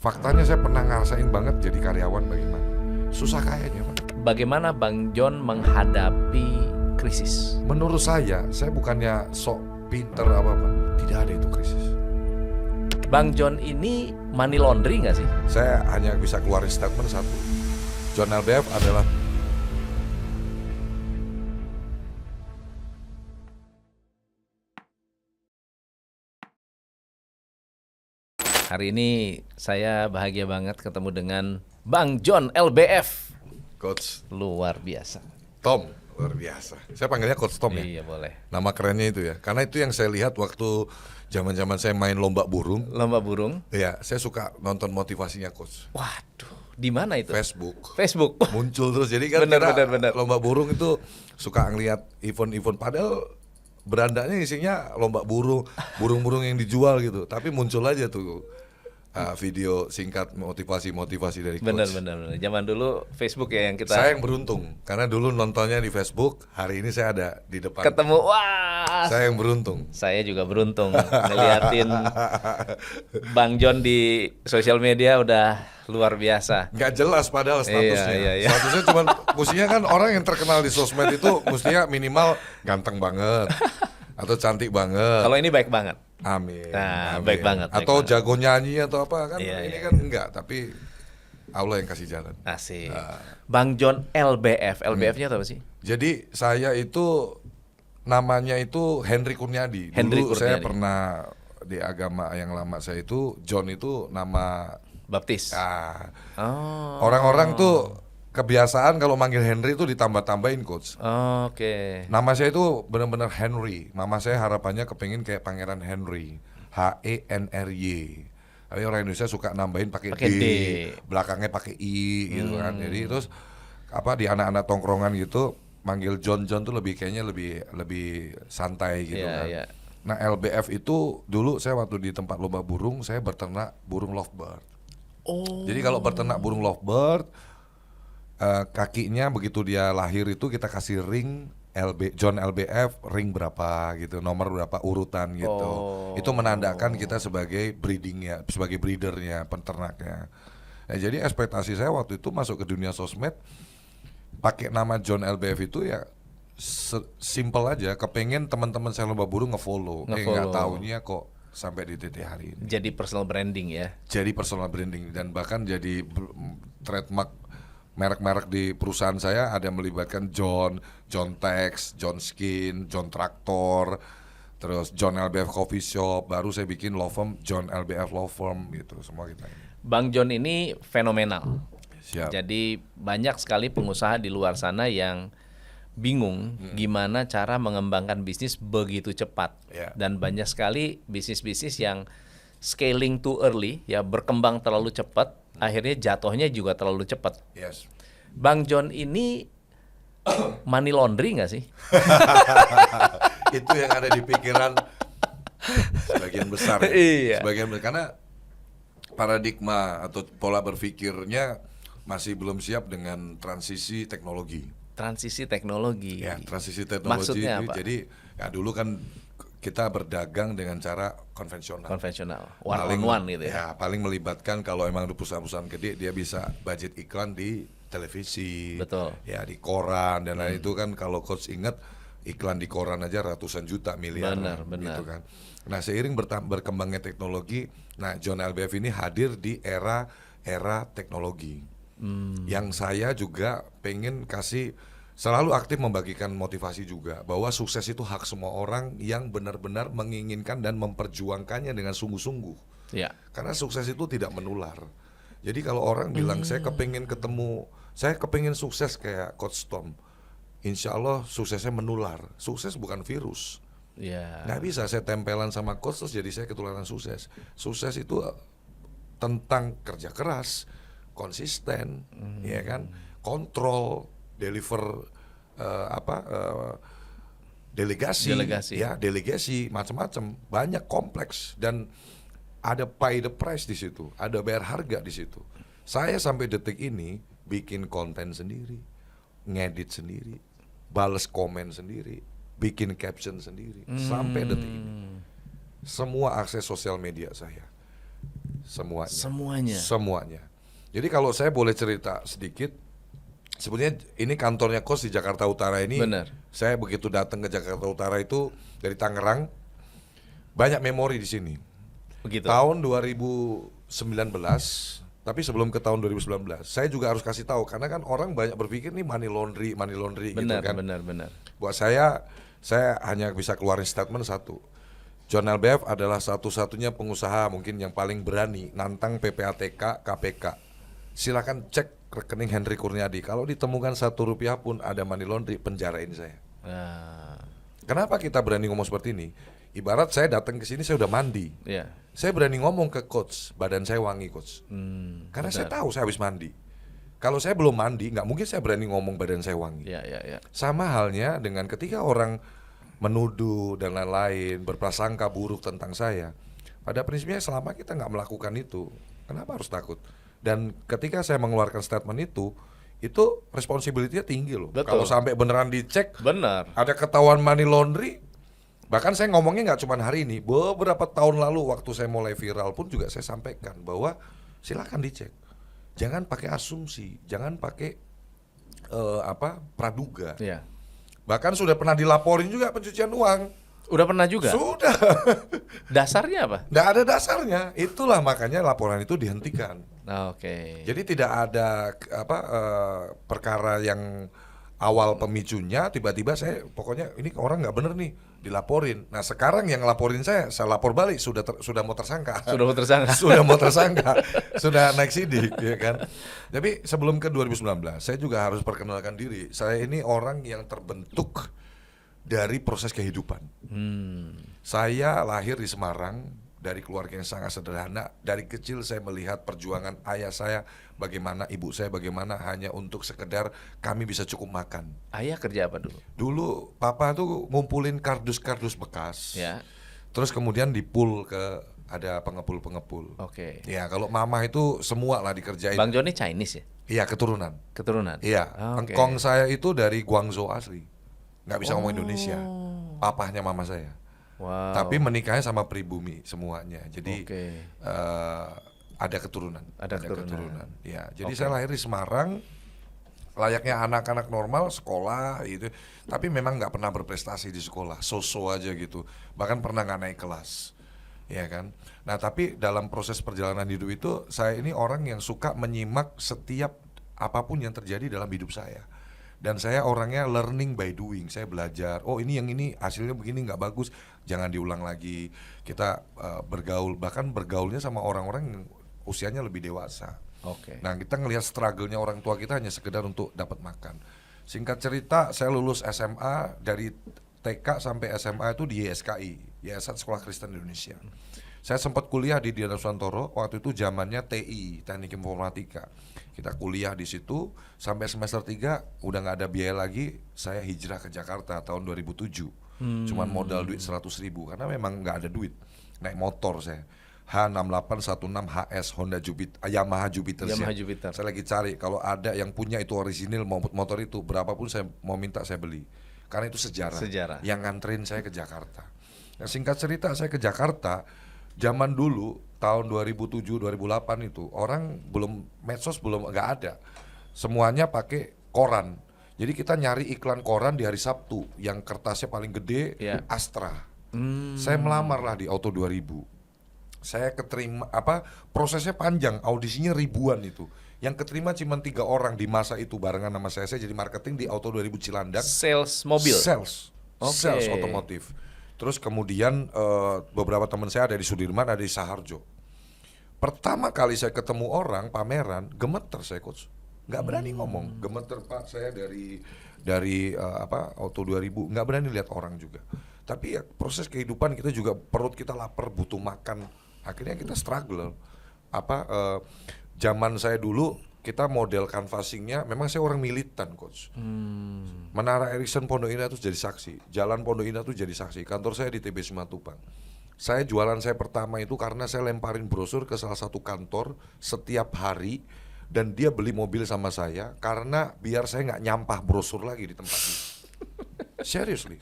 Faktanya saya pernah ngerasain banget jadi karyawan bagaimana. Susah kayaknya Pak. Bagaimana Bang John menghadapi krisis? Menurut saya bukannya sok pinter apa-apa. Tidak ada itu krisis. Bang John ini money laundry nggak sih? Saya hanya bisa keluarin statement satu. John LBF adalah Hari ini saya bahagia banget ketemu dengan Bang John LBF. Coach Luar biasa. Tom, luar biasa. Saya panggilnya Coach Tom ya. Iya boleh. Nama kerennya itu ya. Karena itu yang saya lihat waktu zaman-zaman saya main lomba burung. Lomba burung. Ya, saya suka nonton motivasinya Coach. Waduh, di mana itu? Facebook. Facebook. Muncul terus. Jadi kan Benar. lomba burung itu suka ngelihat event-event padahal berandanya isinya lomba burung-burung yang dijual gitu. Tapi muncul aja tuh video singkat motivasi dari Coach. Benar. Zaman dulu Facebook ya yang kita Saya yang beruntung karena dulu nontonnya di Facebook, hari ini saya ada di depan. ketemu. Wah, Saya yang beruntung. saya juga beruntung ngeliatin Bang John di sosial media udah luar biasa. Nggak jelas padahal statusnya. Iya. Statusnya cuman mestinya kan orang yang terkenal di sosmed itu mestinya minimal ganteng banget atau cantik banget. Kalau ini baik banget. Amin. Nah, amin. baik banget, baik Atau banget. jago nyanyi atau apa kan? Iya, Ini iya. kan enggak, tapi Allah yang kasih jalan. Asik. Bang John LBF. LBF-nya apa sih? Jadi saya itu namanya itu Henry Kurniadi. Henry Dulu saya Kurniadi. pernah di agama yang lama saya itu John itu nama Baptis. Oh. orang-orang tuh kebiasaan kalau manggil Henry tuh ditambah-tambahin Coach. Oke. Nama saya itu benar-benar Henry. Mama saya harapannya kepengin kayak Pangeran Henry, HENRY. Tapi orang Indonesia suka nambahin pakai Pakai D. belakangnya pakai I gitu kan. Jadi terus di anak-anak tongkrongan gitu manggil John tuh kayaknya lebih santai gitu Iya, kan. iya. Nah LBF itu dulu saya waktu di tempat lomba burung saya berternak burung lovebird. Oh. Jadi kalau berternak burung lovebird kakinya begitu dia lahir itu kita kasih ring John LBF ring berapa gitu, nomor berapa urutan gitu. Oh. Itu menandakan kita sebagai breedingnya, sebagai breedernya, penternaknya. Nah, jadi ekspektasi saya waktu itu masuk ke dunia sosmed pakai nama John LBF itu ya simple aja, kepengen teman-teman saya lomba burung ngefollow. Nggak Ngefollow. taunya kok sampai di titik hari ini. Jadi personal branding ya. Jadi personal branding dan bahkan jadi trademark merek-merek di perusahaan saya ada yang melibatkan John Tex, John Skin, John Traktor, terus John LBF Coffee Shop, baru saya bikin law firm John LBF Law Firm gitu, semua kita ini. Bang John ini fenomenal. Siap. Jadi banyak sekali pengusaha di luar sana yang bingung gimana cara mengembangkan bisnis begitu cepat. Ya. Dan banyak sekali bisnis-bisnis yang scaling too early, ya berkembang terlalu cepat, akhirnya jatuhnya juga terlalu cepat. Yes. Bang John ini money laundry nggak sih? Itu yang ada di pikiran sebagian besar. Ya. Iya. Karena paradigma atau pola berpikirnya masih belum siap dengan transisi teknologi. Transisi teknologi. Ya, transisi teknologi Maksudnya itu apa? jadi ya dulu kan kita berdagang dengan cara konvensional. Konvensional, one on one gitu ya. Ya, paling melibatkan kalau emang ada perusahaan-perusahaan gede dia bisa budget iklan di televisi. Betul. Ya, di koran dan lain itu kan kalau coach ingat iklan di koran aja ratusan juta miliar Benar. gitu kan. Nah, seiring berkembangnya teknologi, nah John LBF ini hadir di era teknologi. Yang saya juga pengen selalu aktif membagikan motivasi juga bahwa sukses itu hak semua orang yang benar-benar menginginkan dan memperjuangkannya dengan sungguh-sungguh. Ya. Karena sukses itu tidak menular. Jadi kalau orang bilang saya kepengin sukses kayak Coach Tom, insya Allah suksesnya menular. Sukses bukan virus. Ya. Nggak bisa saya tempelan sama coach terus jadi saya ketularan sukses. Sukses itu tentang kerja keras, konsisten, ya kan, kontrol, deliver, delegasi, delegasi macam-macam, banyak kompleks dan ada pay the price di situ, ada bayar harga di situ. Saya sampai detik ini bikin konten sendiri, ngedit sendiri, bales komen sendiri, bikin caption sendiri, sampai detik ini. Semua akses sosial media saya Semuanya. Semuanya. Jadi kalau saya boleh cerita sedikit, sebenarnya ini kantornya Coach di Jakarta Utara ini. Benar. Saya begitu datang ke Jakarta Utara itu dari Tangerang, banyak memori di sini. Begitu. Tahun 2019, tapi sebelum ke tahun 2019, saya juga harus kasih tahu karena kan orang banyak berpikir nih money laundry gitu Benar, kan. benar. Buat saya hanya bisa keluarin statement satu. John LBF adalah satu-satunya pengusaha mungkin yang paling berani nantang PPATK, KPK. Silakan cek rekening Henry Kurniadi. Kalau ditemukan 1 rupiah pun ada money laundry, penjarain saya. Ah, Kenapa kita berani ngomong seperti ini? Ibarat saya datang ke sini saya udah mandi. ya. Saya berani ngomong ke coach, badan saya wangi coach. Karena saya benar. tahu saya habis mandi. Kalau saya belum mandi, nggak mungkin saya berani ngomong badan saya wangi. Ya. Sama halnya dengan ketika orang menuduh dan lain-lain, berprasangka buruk tentang saya. Pada prinsipnya selama kita nggak melakukan itu, kenapa harus takut? Dan ketika saya mengeluarkan statement itu responsibility-nya tinggi loh. Betul. Kalau sampai beneran dicek, Benar. ada ketahuan money laundry, bahkan saya ngomongnya nggak cuma hari ini, beberapa tahun lalu waktu saya mulai viral pun juga saya sampaikan bahwa silakan dicek, jangan pakai asumsi, jangan pakai praduga. Ya. Bahkan sudah pernah dilaporin juga pencucian uang. Udah pernah juga? Sudah. Dasarnya apa? Nggak ada dasarnya. Itulah makanya laporan itu dihentikan. Oke. Jadi tidak ada perkara yang awal pemicunya, tiba-tiba saya pokoknya ini orang nggak bener nih, dilaporin. Nah sekarang yang ngelaporin saya lapor balik, sudah mau tersangka. Sudah mau tersangka. Sudah mau tersangka, sudah naik sidik, ya kan. Tapi sebelum ke 2019, saya juga harus perkenalkan diri. Saya ini orang yang terbentuk dari proses kehidupan. Saya lahir di Semarang, dari keluarga yang sangat sederhana. Dari kecil saya melihat perjuangan ayah saya, bagaimana ibu saya, bagaimana hanya untuk sekedar kami bisa cukup makan. Ayah kerja apa dulu? Dulu papa tuh ngumpulin kardus-kardus bekas. Ya. Terus kemudian dipul ke ada pengepul-pengepul. Oke. Ya kalau mama itu semua lah dikerjain. Bang Joni Chinese ya? Iya keturunan. Keturunan? Iya. Oke. Engkong saya itu dari Guangzhou asli. Nggak bisa ngomong Indonesia. Papahnya mama saya. Wow. Tapi menikahnya sama pribumi semuanya. Jadi Oke. ada keturunan. Ada keturunan. Ya, jadi Oke. saya lahir di Semarang, layaknya anak-anak normal sekolah gitu. Tapi memang nggak pernah berprestasi di sekolah, so-so aja gitu. Bahkan pernah nggak naik kelas, ya kan. Nah tapi dalam proses perjalanan hidup itu, saya ini orang yang suka menyimak setiap apapun yang terjadi dalam hidup saya. Dan saya orangnya learning by doing. Saya belajar, oh ini yang ini hasilnya begini nggak bagus, jangan diulang lagi. Kita bergaul, bahkan bergaulnya sama orang-orang yang usianya lebih dewasa. Oke. Nah kita ngelihat struggle-nya orang tua kita hanya sekedar untuk dapat makan. Singkat cerita, saya lulus SMA, dari TK sampai SMA itu di YSKI, Yayasan Sekolah Kristen Indonesia. Saya sempat kuliah di Dian Nusantoro, waktu itu zamannya TI, Teknik Informatika. Kita kuliah di situ sampai semester 3 udah nggak ada biaya lagi. Saya hijrah ke Jakarta tahun 2007. Cuman modal duit 100.000 karena memang nggak ada duit. Naik motor saya H6816 HS Honda Jupiter, Yamaha Jupiter. Yamaha Jupiter. Saya lagi cari kalau ada yang punya itu orisinil motor itu berapapun saya mau minta saya beli. Karena itu sejarah. Yang nganterin saya ke Jakarta. Nah, singkat cerita saya ke Jakarta. Zaman dulu tahun 2007 2008 itu orang medsos belum nggak ada. Semuanya pakai koran. Jadi kita nyari iklan koran di hari Sabtu yang kertasnya paling gede, Ya. Astra. Saya melamar lah di Auto 2000. Saya keterima prosesnya panjang, audisinya ribuan itu. Yang keterima cuma 3 orang di masa itu barengan sama saya jadi marketing di Auto 2000 Cilandak. Sales mobil. Sales Oke. otomotif. Terus kemudian beberapa teman saya ada di Sudirman, ada di Saharjo. Pertama kali saya ketemu orang pameran, gemeter saya coach. Nggak berani ngomong, gemeter Pak, saya dari Auto 2000, nggak berani lihat orang juga. Tapi ya proses kehidupan kita juga, perut kita lapar, butuh makan. Akhirnya kita struggle. Zaman saya dulu kita model canvassingnya, memang saya orang militan coach. Menara Erickson Pondok Indah itu jadi saksi, Jalan Pondok Indah itu jadi saksi. Kantor saya di TB Simatupang. Saya jualan saya pertama itu karena saya lemparin brosur ke salah satu kantor setiap hari, dan dia beli mobil sama saya karena biar saya nggak nyampah brosur lagi di tempat itu. Seriously.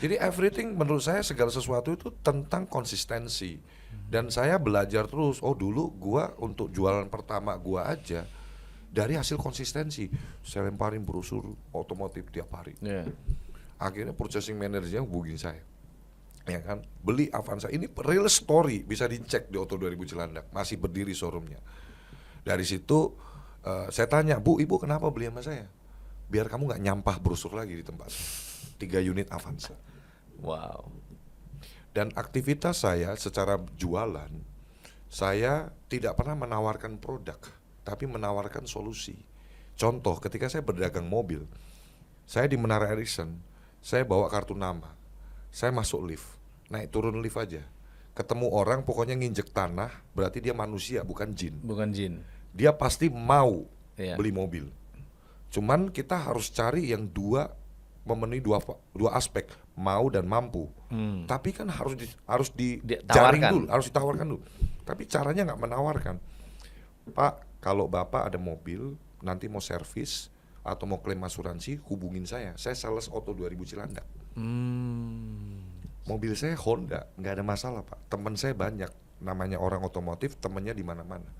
Jadi everything menurut saya segala sesuatu itu tentang konsistensi. Dan saya belajar terus. Oh dulu gua untuk jualan pertama gua aja dari hasil konsistensi, saya lemparin brosur otomotif tiap hari. Yeah. Akhirnya purchasing manajernya hubungin saya, ya kan, beli Avanza. Ini real story, bisa dicek di Auto 2000 Cilandak, masih berdiri showroomnya. Dari situ saya tanya, Bu, Ibu kenapa beli sama saya? Biar kamu nggak nyampah brosur lagi di tempat saya. 3 unit Avanza. Wow. Dan aktivitas saya secara jualan, saya tidak pernah menawarkan produk, tapi menawarkan solusi. Contoh, ketika saya berdagang mobil, saya di Menara Ericsson, saya bawa kartu nama, saya masuk lift, naik turun lift aja, ketemu orang pokoknya nginjek tanah, berarti dia manusia bukan jin. Bukan jin. Dia pasti mau Iya. beli mobil. Cuman kita harus cari yang memenuhi dua aspek, mau dan mampu. Tapi kan harus dijaring Ditawarkan. dulu, harus ditawarkan dulu. Tapi caranya nggak menawarkan. Pak, kalau Bapak ada mobil nanti mau servis atau mau klaim asuransi, hubungin saya. Saya sales Auto 2000 Cilandak. Mobil saya Honda, nggak ada masalah Pak. Teman saya banyak, namanya orang otomotif, temennya di mana-mana.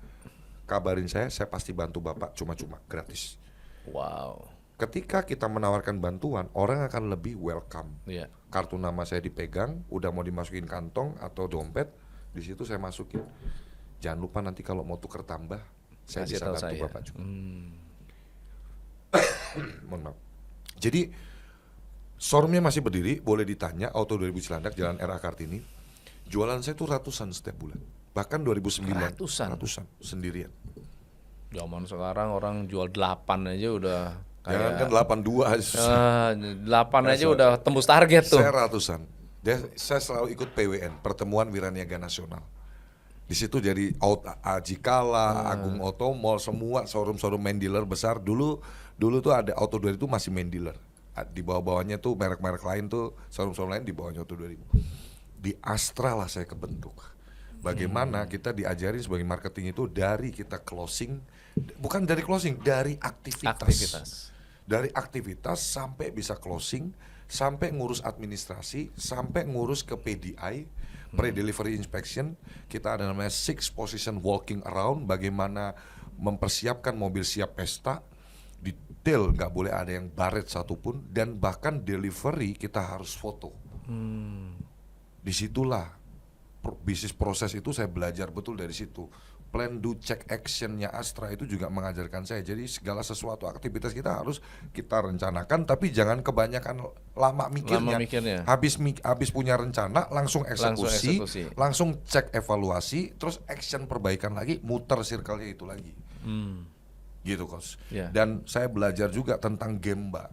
Kabarin saya pasti bantu Bapak cuma-cuma, gratis. Wow. Ketika kita menawarkan bantuan, orang akan lebih welcome. Iya. Kartu nama saya dipegang, udah mau dimasukin kantong atau dompet, di situ saya masukin. Jangan lupa nanti kalau mau tuker tambah, saya Kasih bisa tahu bantu saya. Bapak juga. Mohon maaf. Jadi showroomnya masih berdiri, boleh ditanya, Auto 2000 Cilandak, Jalan RA Kartini. Jualan saya tuh ratusan setiap bulan. Bahkan 2009 Ratusan? sendirian. Zaman sekarang orang jual 8 aja udah Jangan kan kayak 82. 8 aja udah tembus target tuh. Saya ratusan. Saya selalu ikut PWN, Pertemuan Wiraniaga Nasional. Di situ jadi Ajikala, Agung Automall, semua showroom main dealer besar. Dulu tuh ada Auto 2000 itu masih main dealer. Di bawah-bawahnya tuh merek-merek lain tuh, showroom lain di bawahnya Auto 2000. Di Astra lah saya kebentuk. Bagaimana kita diajarin sebagai marketing itu dari kita closing, bukan dari closing, dari aktivitas. Dari aktivitas sampai bisa closing, sampai ngurus administrasi, sampai ngurus ke PDI, pre-delivery inspection. Kita ada namanya 6 position walking around, bagaimana mempersiapkan mobil siap pesta, detail, nggak boleh ada yang baret satupun, dan bahkan delivery kita harus foto. Disitulah bisnis proses itu saya belajar betul dari situ. Plan, do, check, actionnya Astra itu juga mengajarkan saya. Jadi segala sesuatu aktivitas kita harus kita rencanakan, tapi jangan kebanyakan lama mikirnya. Habis punya rencana langsung eksekusi, langsung cek evaluasi, terus action perbaikan lagi, muter circle-nya itu lagi. Gitu Coach. Dan saya belajar juga tentang Gemba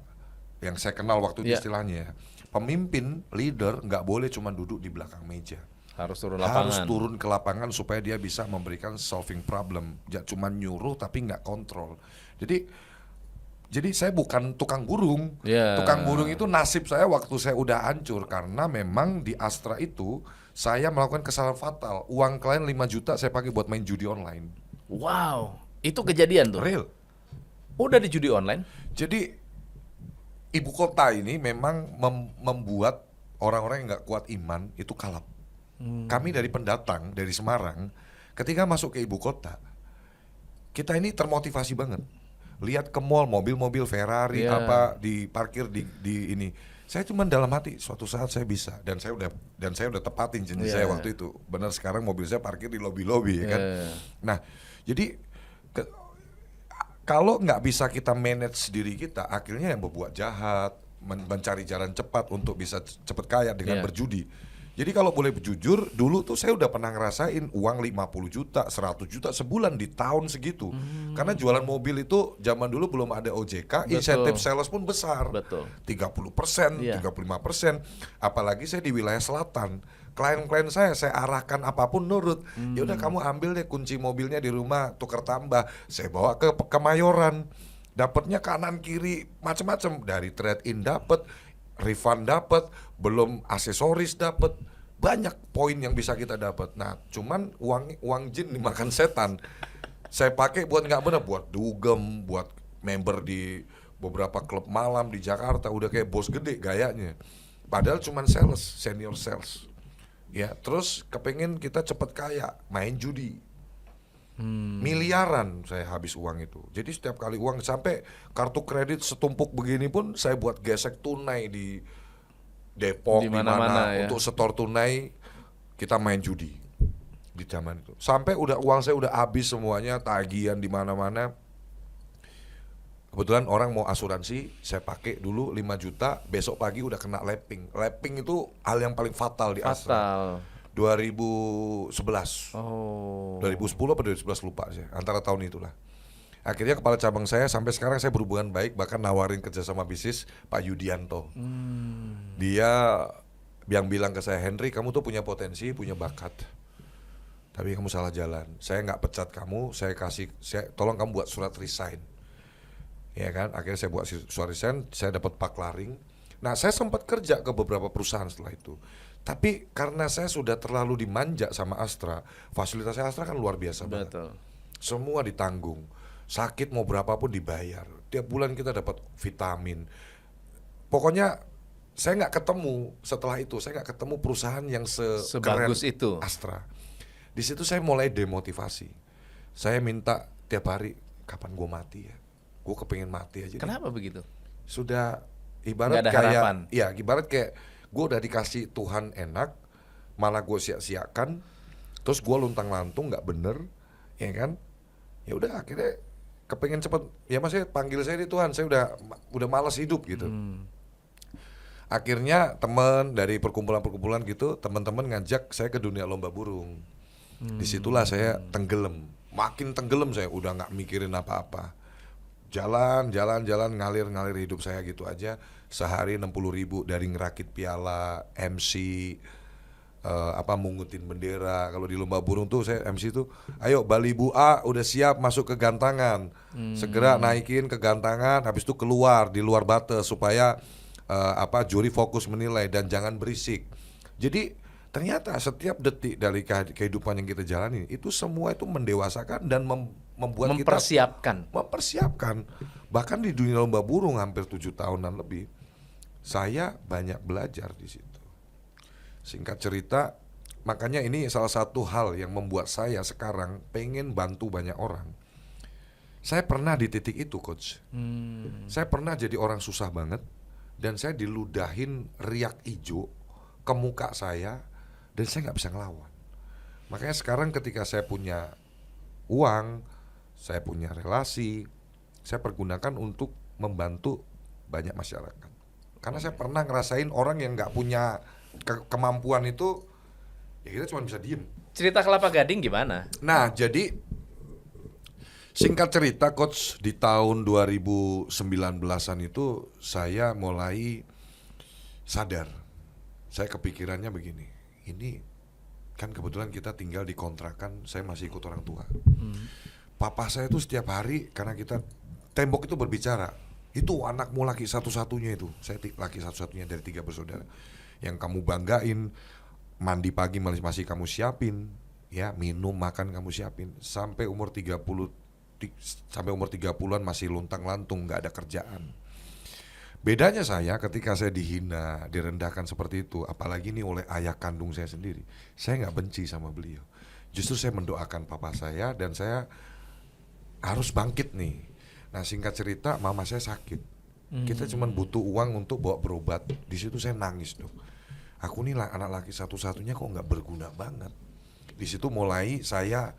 yang saya kenal waktu itu istilahnya. Pemimpin, leader nggak boleh cuma duduk di belakang meja. Harus turun lapangan. Harus turun ke lapangan supaya dia bisa memberikan solving problem. Jangan cuma nyuruh tapi nggak kontrol. Jadi saya bukan tukang burung. Tukang burung itu nasib saya waktu saya udah hancur, karena memang di Astra itu saya melakukan kesalahan fatal. Uang klien 5 juta saya pakai buat main judi online. Wow, itu kejadian tuh. Real. Udah di judi online. Jadi ibu kota ini memang membuat orang-orang yang nggak kuat iman itu kalap. Kami dari pendatang dari Semarang, ketika masuk ke ibu kota, kita ini termotivasi banget. Lihat ke mall, mobil-mobil Ferrari apa diparkir di ini. Saya cuma dalam hati suatu saat saya bisa, dan saya udah tepatin janji saya waktu itu. Benar, sekarang mobil saya parkir di lobi-lobi, ya kan. Nah, jadi kalau nggak bisa kita manage diri kita, akhirnya yang berbuat jahat, mencari jalan cepat untuk bisa cepat kaya dengan berjudi. Jadi kalau boleh jujur, dulu tuh saya udah pernah ngerasain uang 50 juta, 100 juta sebulan di tahun segitu. Karena jualan mobil itu zaman dulu belum ada OJK, insentif sales pun besar. 30%, 35%. Apalagi saya di wilayah selatan. Klien-klien saya arahkan apapun nurut. Ya udah kamu ambil deh kunci mobilnya di rumah, tukar tambah. Saya bawa ke Kemayoran. Dapatnya kanan kiri macam-macam, dari trade-in dapat, refund dapat, belum aksesoris dapat, banyak poin yang bisa kita dapat. Nah, cuman uang jin dimakan setan. Saya pakai buat nggak benar, buat dugem, buat member di beberapa klub malam di Jakarta, udah kayak bos gede gayanya. Padahal cuman sales, senior sales. Ya, terus kepengen kita cepet kaya, main judi. Miliaran saya habis uang itu. Jadi setiap kali uang sampai kartu kredit setumpuk begini pun saya buat gesek tunai di Depok Di di mana-mana mana ya. untuk setor tunai kita main judi di zaman itu. Sampai udah uang saya udah habis semuanya, tagihan di mana-mana. Kebetulan orang mau asuransi, saya pakai dulu 5 juta, besok pagi udah kena lapping. Lapping itu hal yang paling fatal di Astra. Fatal. 2011. Oh. 2010 atau 2011 lupa sih, antara tahun itulah. Akhirnya kepala cabang saya sampai sekarang saya berhubungan baik, bahkan nawarin kerjasama bisnis Pak Yudianto. Dia yang bilang ke saya, Henry kamu tuh punya potensi, punya bakat, tapi kamu salah jalan. Saya nggak pecat kamu, tolong kamu buat surat resign. Ya kan, akhirnya saya buat surat resign, saya dapat paklaring. Nah saya sempat kerja ke beberapa perusahaan setelah itu. Tapi karena saya sudah terlalu dimanja sama Astra, fasilitasnya Astra kan luar biasa banget. Betul. Semua ditanggung, sakit mau berapapun dibayar. Tiap bulan kita dapat vitamin. Pokoknya saya nggak ketemu setelah itu, saya nggak ketemu perusahaan yang sekeren Sebagus itu. Astra. Di situ saya mulai demotivasi. Saya minta tiap hari, kapan gue mati ya? Gue kepengen mati aja. Kenapa begitu? Sudah ibarat Nggak ada kayak, harapan. ya ibarat kayak gue udah dikasih Tuhan enak, malah gue sia-siakan, terus gue luntang-lantung nggak bener, ya kan? Ya udah akhirnya kepengen cepet, ya masih panggil saya di Tuhan, saya udah malas hidup gitu. Akhirnya teman dari perkumpulan-perkumpulan gitu, teman-teman ngajak saya ke dunia lomba burung. Disitulah saya tenggelam, makin tenggelam saya, udah nggak mikirin apa-apa. Jalan ngalir hidup saya gitu aja. Sehari 60.000 dari ngerakit piala, MC, mungutin bendera. Kalau di lomba burung tuh saya MC tuh, ayo Balibu A udah siap masuk ke gantangan, segera naikin ke gantangan, habis itu keluar di luar batas supaya juri fokus menilai dan jangan berisik. Jadi ternyata setiap detik dari kehidupan yang kita jalani itu semua itu mendewasakan dan membuat mempersiapkan. Bahkan di dunia lomba burung hampir 7 tahunan lebih, saya banyak belajar di situ. Singkat cerita, makanya ini salah satu hal yang membuat saya sekarang pengen bantu banyak orang. Saya pernah di titik itu, Coach. Saya pernah jadi orang susah banget, dan saya diludahin riak ijo ke muka saya, dan saya nggak bisa ngelawan. Makanya sekarang ketika saya punya uang, saya punya relasi, saya pergunakan untuk membantu banyak masyarakat. Karena saya pernah ngerasain orang yang nggak punya kemampuan itu, ya kita cuma bisa diem. Cerita Kelapa Gading gimana? Nah jadi singkat cerita Coach, di tahun 2019an itu saya mulai sadar. Saya kepikirannya begini, ini kan kebetulan kita tinggal di kontrakan, saya masih ikut orang tua. Papa saya itu setiap hari, karena kita tembok itu berbicara, itu anakmu laki satu-satunya itu, saya laki satu-satunya dari 3 bersaudara, yang kamu banggain, mandi pagi masih kamu siapin, ya minum makan kamu siapin, sampai umur 30-an masih luntang-lantung, nggak ada kerjaan. Bedanya saya ketika saya dihina, direndahkan seperti itu, apalagi ini oleh ayah kandung saya sendiri, saya nggak benci sama beliau. Justru saya mendoakan papa saya dan saya harus bangkit nih. Nah singkat cerita, mama saya sakit. Kita cuma butuh uang untuk bawa berobat. Di situ saya nangis dong. Aku nih anak laki satu-satunya kok nggak berguna banget. Di situ mulai saya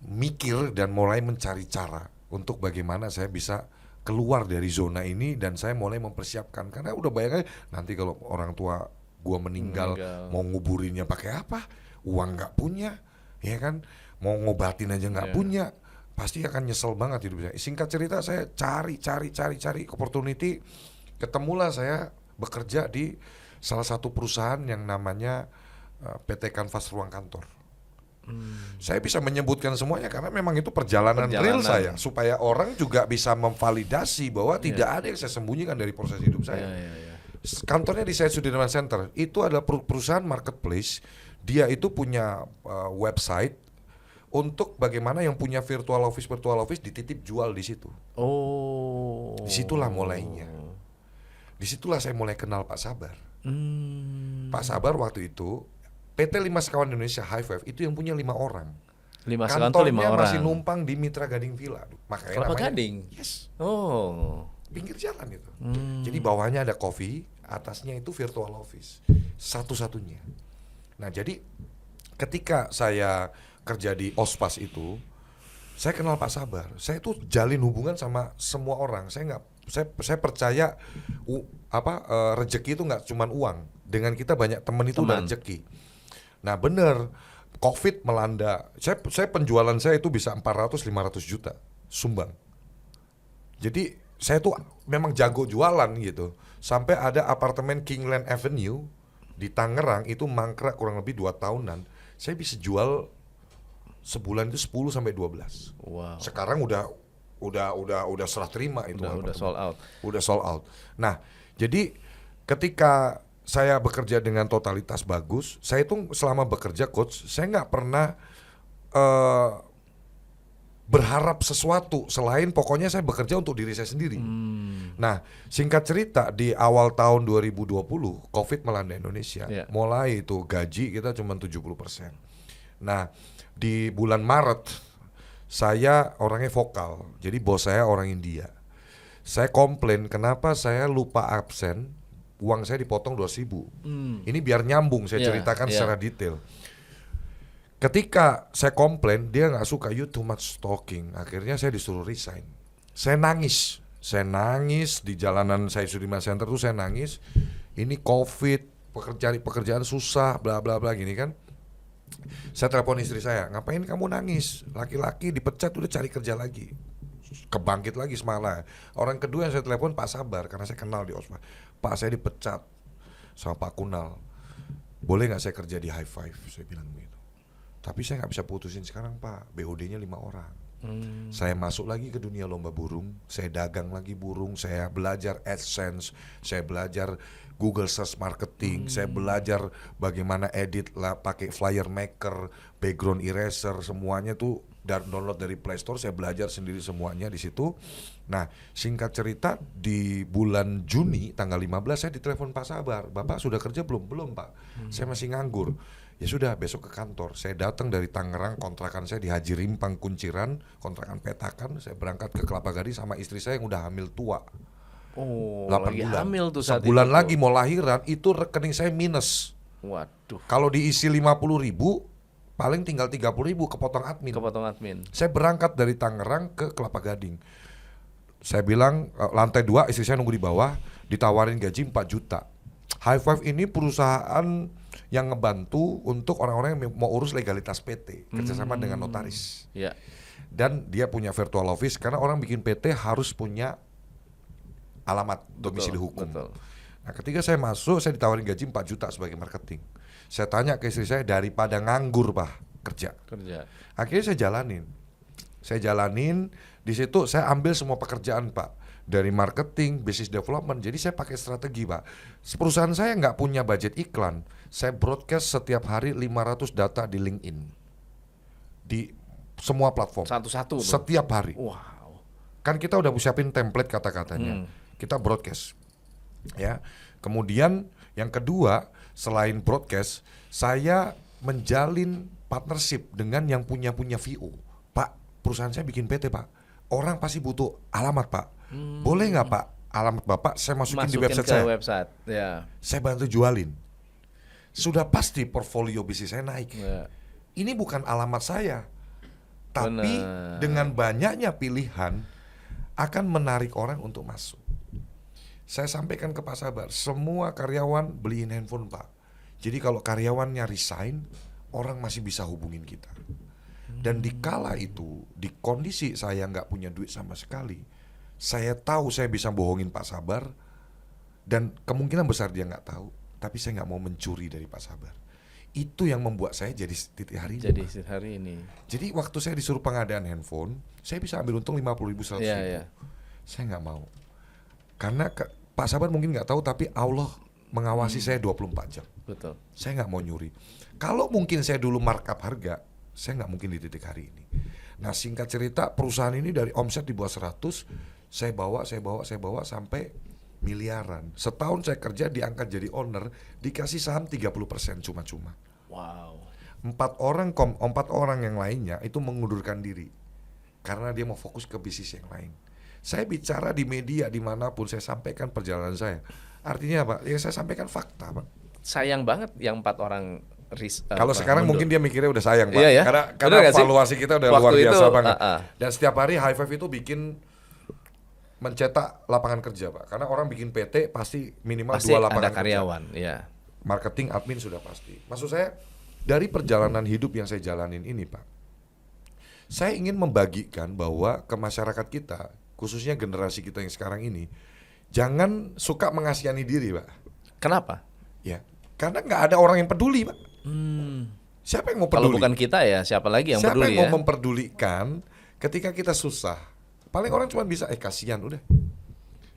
mikir dan mulai mencari cara untuk bagaimana saya bisa keluar dari zona ini, dan saya mulai mempersiapkan. Karena udah bayangin nanti kalau orang tua gua meninggal. Mau nguburinnya pakai apa? Uang nggak punya, ya kan? Mau ngobatin aja nggak punya, pasti akan nyesel banget hidup saya. Singkat cerita, saya cari opportunity, ketemulah saya bekerja di salah satu perusahaan yang namanya PT Kanvas Ruang Kantor. Saya bisa menyebutkan semuanya karena memang itu perjalanan real saya, supaya orang juga bisa memvalidasi bahwa tidak ada yang saya sembunyikan dari proses hidup saya. Kantornya di Syed Sudirman Center, itu adalah perusahaan marketplace. Dia itu punya website untuk bagaimana yang punya virtual office dititip jual di situ. Disitulah mulainya. Disitulah saya mulai kenal Pak Sabar. Pak Sabar waktu itu PT 5 Sekawan Indonesia High Five itu yang punya 5 orang. 5 sekawan tuh 5 Kantornya orang. masih numpang di Mitra Gading Villa. Makanya Kelapa namanya, Gading? Yes, Oh. pinggir jalan itu. Jadi bawahnya ada coffee, atasnya itu virtual office. Satu-satunya. Nah, jadi ketika saya kerja di Ospas itu, saya kenal Pak Sabar. Saya tuh jalin hubungan sama semua orang. Saya percaya rezeki itu nggak cuman uang. Dengan kita banyak teman itu udah rezeki. Nah, bener, Covid melanda. Saya penjualan saya itu bisa 400-500 juta sumbang. Jadi saya tuh memang jago jualan gitu. Sampai ada apartemen Kingland Avenue di Tangerang itu mangkrak kurang lebih 2 tahunan. Saya bisa jual sebulan itu 10 sampai 12. Wow. Sekarang udah serah terima itu. Udah sold out. Udah sold out. Nah, jadi ketika saya bekerja dengan totalitas bagus, saya itu selama bekerja coach, saya nggak pernah berharap sesuatu selain pokoknya saya bekerja untuk diri saya sendiri. Nah, singkat cerita di awal tahun 2020 Covid melanda Indonesia. Mulai itu gaji kita cuma 70%. Nah, di bulan Maret saya orangnya vokal. Jadi bos saya orang India. Saya komplain kenapa saya lupa absen, uang saya dipotong 200.000. Ini biar nyambung saya ceritakan secara detail. Ketika saya komplain, dia nggak suka, you too much talking. Akhirnya saya disuruh resign. Saya nangis di jalanan saya Sudirman Center tuh saya nangis. Ini Covid, pekerjaan susah, bla bla bla gini kan. Saya telepon istri saya, ngapain kamu nangis? Laki-laki dipecat udah cari kerja lagi. Kebangkit lagi semangat. Orang kedua yang saya telepon Pak Sabar, karena saya kenal di Osma. Pak, saya dipecat sama Pak Kunal. Boleh nggak saya kerja di High Five? Saya bilang begitu. Tapi saya nggak bisa putusin sekarang Pak, BOD-nya 5 orang. Saya masuk lagi ke dunia lomba burung, saya dagang lagi burung, saya belajar AdSense, saya belajar Google Search Marketing, saya belajar bagaimana edit lah pakai flyer maker, background eraser, semuanya tuh download dari Play Store, saya belajar sendiri semuanya di situ. Nah, singkat cerita di bulan Juni tanggal 15 saya ditelepon Pak Sabar, Bapak sudah kerja belum? Belum Pak, saya masih nganggur. Ya sudah, besok ke kantor. Saya datang dari Tangerang, kontrakan saya di Haji Rimpang Kunciran, kontrakan petakan. Saya berangkat ke Kelapa Gading sama istri saya yang udah hamil tua. Oh, 8 lagi bulan. hamil tuh saat Sebulan itu. lagi mau lahiran, itu rekening saya minus. Waduh, Kalau diisi 50.000, paling tinggal 30.000 kepotong admin. kepotong admin. Saya berangkat dari Tangerang ke Kelapa Gading. Saya bilang lantai 2, istri saya nunggu di bawah, ditawarin gaji 4 juta. High Five ini perusahaan yang ngebantu untuk orang-orang yang mau urus legalitas PT, kerjasama dengan notaris. Ya. Dan dia punya virtual office karena orang bikin PT harus punya alamat domisili hukum. Betul. Nah, ketika saya masuk, saya ditawarin gaji 4 juta sebagai marketing. Saya tanya ke istri saya, daripada nganggur Pak, kerja. Akhirnya saya jalanin, di situ saya ambil semua pekerjaan Pak. Dari marketing, business development, jadi saya pakai strategi Pak. Perusahaan saya nggak punya budget iklan, saya broadcast setiap hari 500 data di LinkedIn, di semua platform. Satu-satu. Setiap hari. Wow. Kan kita udah siapin template kata-katanya, kita broadcast. Ya. Kemudian yang kedua, selain broadcast, saya menjalin partnership dengan yang punya VO. Pak, perusahaan saya bikin PT Pak. Orang pasti butuh alamat Pak. Boleh nggak Pak alamat Bapak saya masukin di website saya? Website. Ya. Saya bantu jualin. Sudah pasti portfolio bisnis saya naik. Ya. Ini bukan alamat saya, tapi Benar. dengan banyaknya pilihan akan menarik orang untuk masuk. Saya sampaikan ke Pak Sabar, semua karyawan beliin handphone Pak. Jadi kalau karyawannya resign, orang masih bisa hubungin kita. Dan di kala itu, di kondisi saya nggak punya duit sama sekali, saya tahu saya bisa bohongin Pak Sabar, dan kemungkinan besar dia nggak tahu, tapi saya nggak mau mencuri dari Pak Sabar. Itu yang membuat saya jadi titik hari ini. Jadi waktu saya disuruh pengadaan handphone, saya bisa ambil untung 50.000, 100.000. Saya nggak mau, karena Pak Sabar mungkin nggak tahu, tapi Allah mengawasi saya 24 jam. Betul. Saya nggak mau nyuri. Kalau mungkin saya dulu markup harga, saya nggak mungkin di titik hari ini. Nah, singkat cerita, perusahaan ini dari omset di bawah 100, saya bawa sampai miliaran. Setahun saya kerja diangkat jadi owner, dikasih saham 30% cuma-cuma. Wow. 4 orang yang lainnya itu mengundurkan diri karena dia mau fokus ke bisnis yang lain. Saya bicara di media dimanapun saya sampaikan perjalanan saya. Artinya apa? Ya saya sampaikan fakta, Pak. Sayang banget yang 4 orang Kalau sekarang mungkin dia mikirnya udah sayang, Pak. Iya ya? Karena Bener nggak sih? valuasi kita udah Waktu luar biasa itu, banget. Dan setiap hari High Five itu mencetak lapangan kerja, Pak. Karena orang bikin PT pasti minimal pasti 2 lapangan ada kerja. karyawan, ya. Marketing, admin sudah pasti. Maksud saya dari perjalanan hidup yang saya jalanin ini, Pak, saya ingin membagikan bahwa ke masyarakat kita, khususnya generasi kita yang sekarang ini, jangan suka mengasihani diri, Pak. Kenapa? Ya, karena nggak ada orang yang peduli, Pak. Siapa yang mau peduli? Kalau bukan kita ya, siapa lagi yang Siapa peduli yang ya? mau memperdulikan ketika kita susah? Paling orang cuma bisa kasihan udah.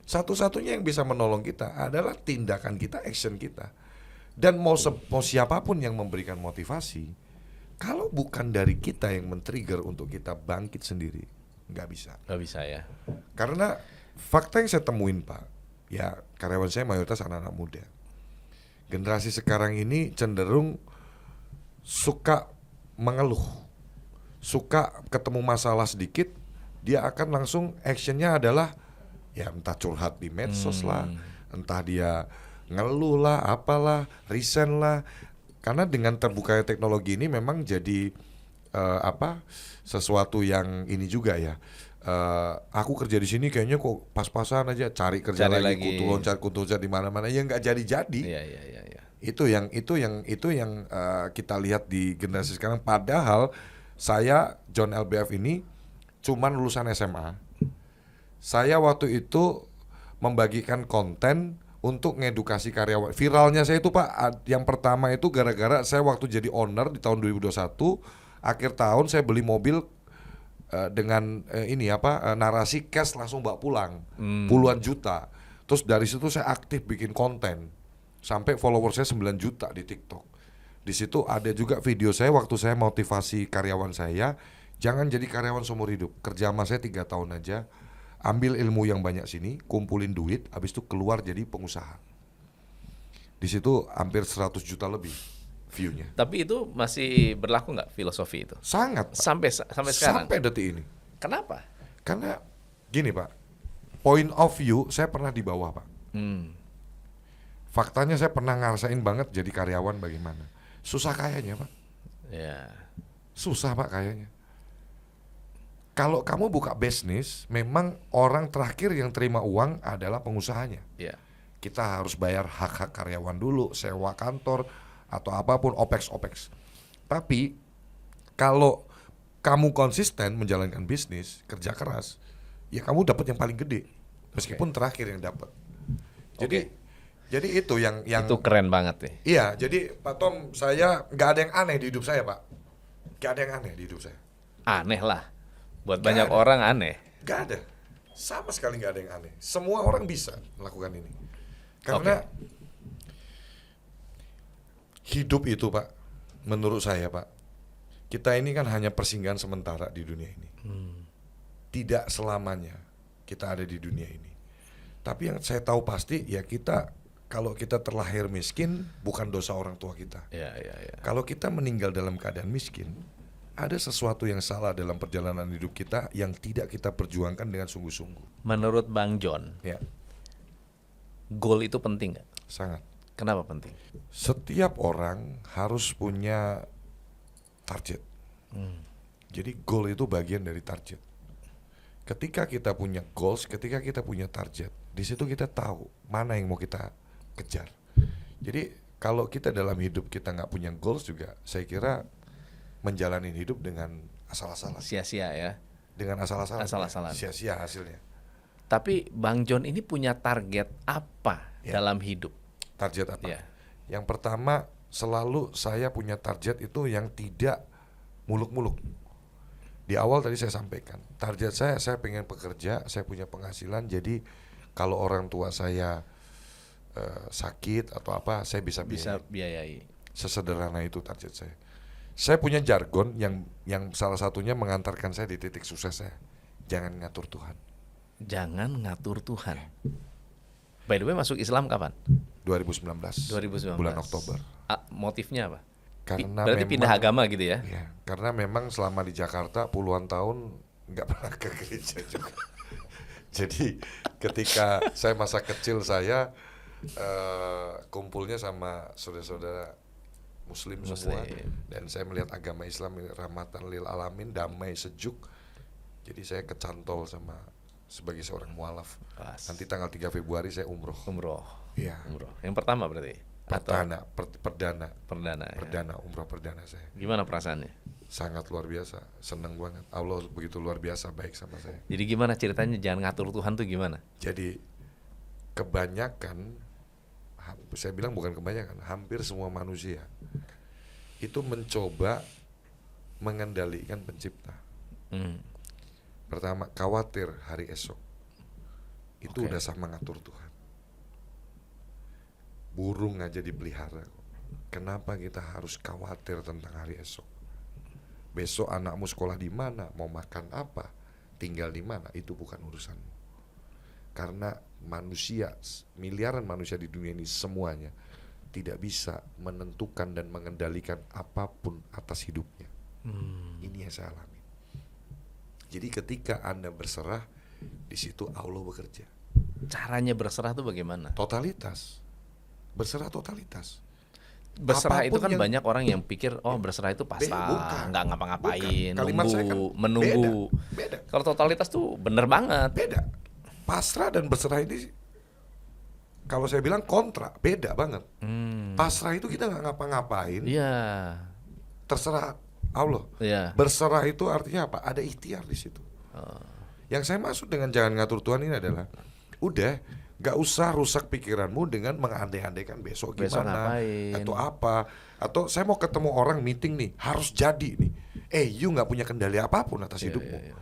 Satu-satunya yang bisa menolong kita adalah tindakan kita, action kita. Dan mau siapapun yang memberikan motivasi, kalau bukan dari kita yang men-trigger untuk kita bangkit sendiri, nggak bisa. Nggak bisa ya. Karena fakta yang saya temuin, Pak, ya karyawan saya mayoritas anak-anak muda. Generasi sekarang ini cenderung suka mengeluh, suka ketemu masalah sedikit, dia akan langsung actionnya adalah ya entah curhat di medsos lah, entah dia ngeluh lah, apalah, resign lah. Karena dengan terbukanya teknologi ini memang jadi sesuatu yang ini juga ya. Aku kerja di sini kayaknya kok pas-pasan aja, cari kerja lagi. kutu loncat di mana-mana ya nggak jadi-jadi. Iya. Itu yang kita lihat di generasi sekarang. Padahal saya John LBF ini cuman lulusan SMA. Saya waktu itu membagikan konten untuk ngedukasi karyawan. Viralnya saya itu, Pak, yang pertama itu gara-gara saya waktu jadi owner di tahun 2021, akhir tahun saya beli mobil dengan narasi cash langsung bawa pulang, puluhan juta. Terus dari situ saya aktif bikin konten. Sampai follower saya 9 juta di TikTok. Di situ ada juga video saya waktu saya motivasi karyawan saya, jangan jadi karyawan seumur hidup. Kerja sama saya 3 tahun aja, ambil ilmu yang banyak sini, kumpulin duit, habis itu keluar jadi pengusaha. Di situ hampir 100 juta lebih view-nya. Tapi itu masih berlaku nggak filosofi itu? Sangat, Pak. Sampai sekarang. Sampai detik ini. Kenapa? Karena gini, Pak, point of view saya pernah di bawah, Pak. Faktanya saya pernah ngerasain banget jadi karyawan bagaimana. Susah kayaknya, Pak. Ya. Susah, Pak, kayaknya. Kalau kamu buka bisnis, memang orang terakhir yang terima uang adalah pengusahanya. Ya. Kita harus bayar hak-hak karyawan dulu, sewa kantor, atau apapun, opex. Tapi, kalau kamu konsisten menjalankan bisnis, kerja keras, ya kamu dapat yang paling gede. Meskipun terakhir yang dapat. Jadi itu yang Itu keren banget nih. Iya, jadi Pak Tom, saya nggak ada yang aneh di hidup saya, Pak. Nggak ada yang aneh di hidup saya. Aneh lah. Buat Nggak banyak ada. orang aneh. Nggak ada. Sama sekali nggak ada yang aneh. Semua orang bisa melakukan ini. Karena hidup itu, Pak, menurut saya, Pak, kita ini kan hanya persinggahan sementara di dunia ini. Tidak selamanya kita ada di dunia ini. Tapi yang saya tahu pasti, ya kalau kita terlahir miskin, bukan dosa orang tua kita. Ya. Kalau kita meninggal dalam keadaan miskin, ada sesuatu yang salah dalam perjalanan hidup kita yang tidak kita perjuangkan dengan sungguh-sungguh. Menurut Bang John, Ya, goal itu penting nggak? sangat. Kenapa penting? Setiap orang harus punya target. Jadi goal itu bagian dari target. Ketika kita punya goals, ketika kita punya target, di situ kita tahu mana yang mau kita kejar. Jadi kalau kita dalam hidup kita nggak punya goals juga, saya kira menjalani hidup dengan asal-asalan. Sia-sia ya. Dengan asal-asalan. Asal-asalan. Sia-sia hasilnya. Tapi Bang John ini punya target apa dalam hidup? Target apa? Ya. Yang pertama, selalu saya punya target itu yang tidak muluk-muluk. Di awal tadi saya sampaikan, target saya pengen bekerja, saya punya penghasilan, jadi kalau orang tua saya sakit atau apa, saya bisa biayai. Sesederhana itu target saya. Saya punya jargon yang salah satunya mengantarkan saya di titik sukses saya. Jangan ngatur Tuhan. Jangan ngatur Tuhan. By the way, masuk Islam kapan? 2019. 2019. Bulan Oktober. Motifnya apa? Karena Berarti memang, pindah agama gitu ya? ya, karena memang selama di Jakarta puluhan tahun nggak pernah ke gereja juga. Jadi ketika saya masa kecil saya kumpulnya sama saudara-saudara Muslim semua, dan saya melihat agama Islam ini rahmatan lil alamin, damai, sejuk. Jadi saya kecantol sama sebagai seorang mualaf. Kelas. Nanti tanggal 3 Februari saya umroh. Umroh. Iya. Umroh. Yang pertama berarti? Atau Perdana perdana ya? umroh perdana saya. Gimana perasaannya? Sangat luar biasa, senang banget. Allah begitu luar biasa baik sama saya. Jadi gimana ceritanya jangan ngatur Tuhan tuh gimana? Jadi kebanyakan, saya bilang bukan kebanyakan, hampir semua manusia itu mencoba mengendalikan pencipta. Pertama, khawatir hari esok. Itu udah sama ngatur Tuhan. Burung aja dipelihara. Kenapa kita harus khawatir tentang hari esok? Besok anakmu sekolah di mana, mau makan apa, tinggal di mana, itu bukan urusanmu. Karena manusia, miliaran manusia di dunia ini semuanya tidak bisa menentukan dan mengendalikan apapun atas hidupnya. Ini yang saya alami. Jadi ketika Anda berserah, di situ Allah bekerja. Caranya berserah tuh bagaimana? Totalitas. Berserah totalitas. Berserah itu Apapun kan yang- banyak orang yang pikir berserah itu pasrah, bukan. nggak ngapa-ngapain, Bukan. Kalimat saya kan menunggu. beda. Kalau totalitas tuh bener banget. Beda. Pasrah dan berserah ini, kalau saya bilang kontra, beda banget. Pasrah itu kita nggak ngapa-ngapain, Iya, terserah Allah. iya. Berserah itu artinya apa? Ada ikhtiar di situ. Yang saya maksud dengan jangan ngatur Tuhan ini adalah, udah, gak usah rusak pikiranmu dengan mengandai-andaikan besok Besok gimana ngapain. atau apa, atau saya mau ketemu orang meeting nih, harus jadi nih. You nggak punya kendali apapun atas hidupmu. Iya.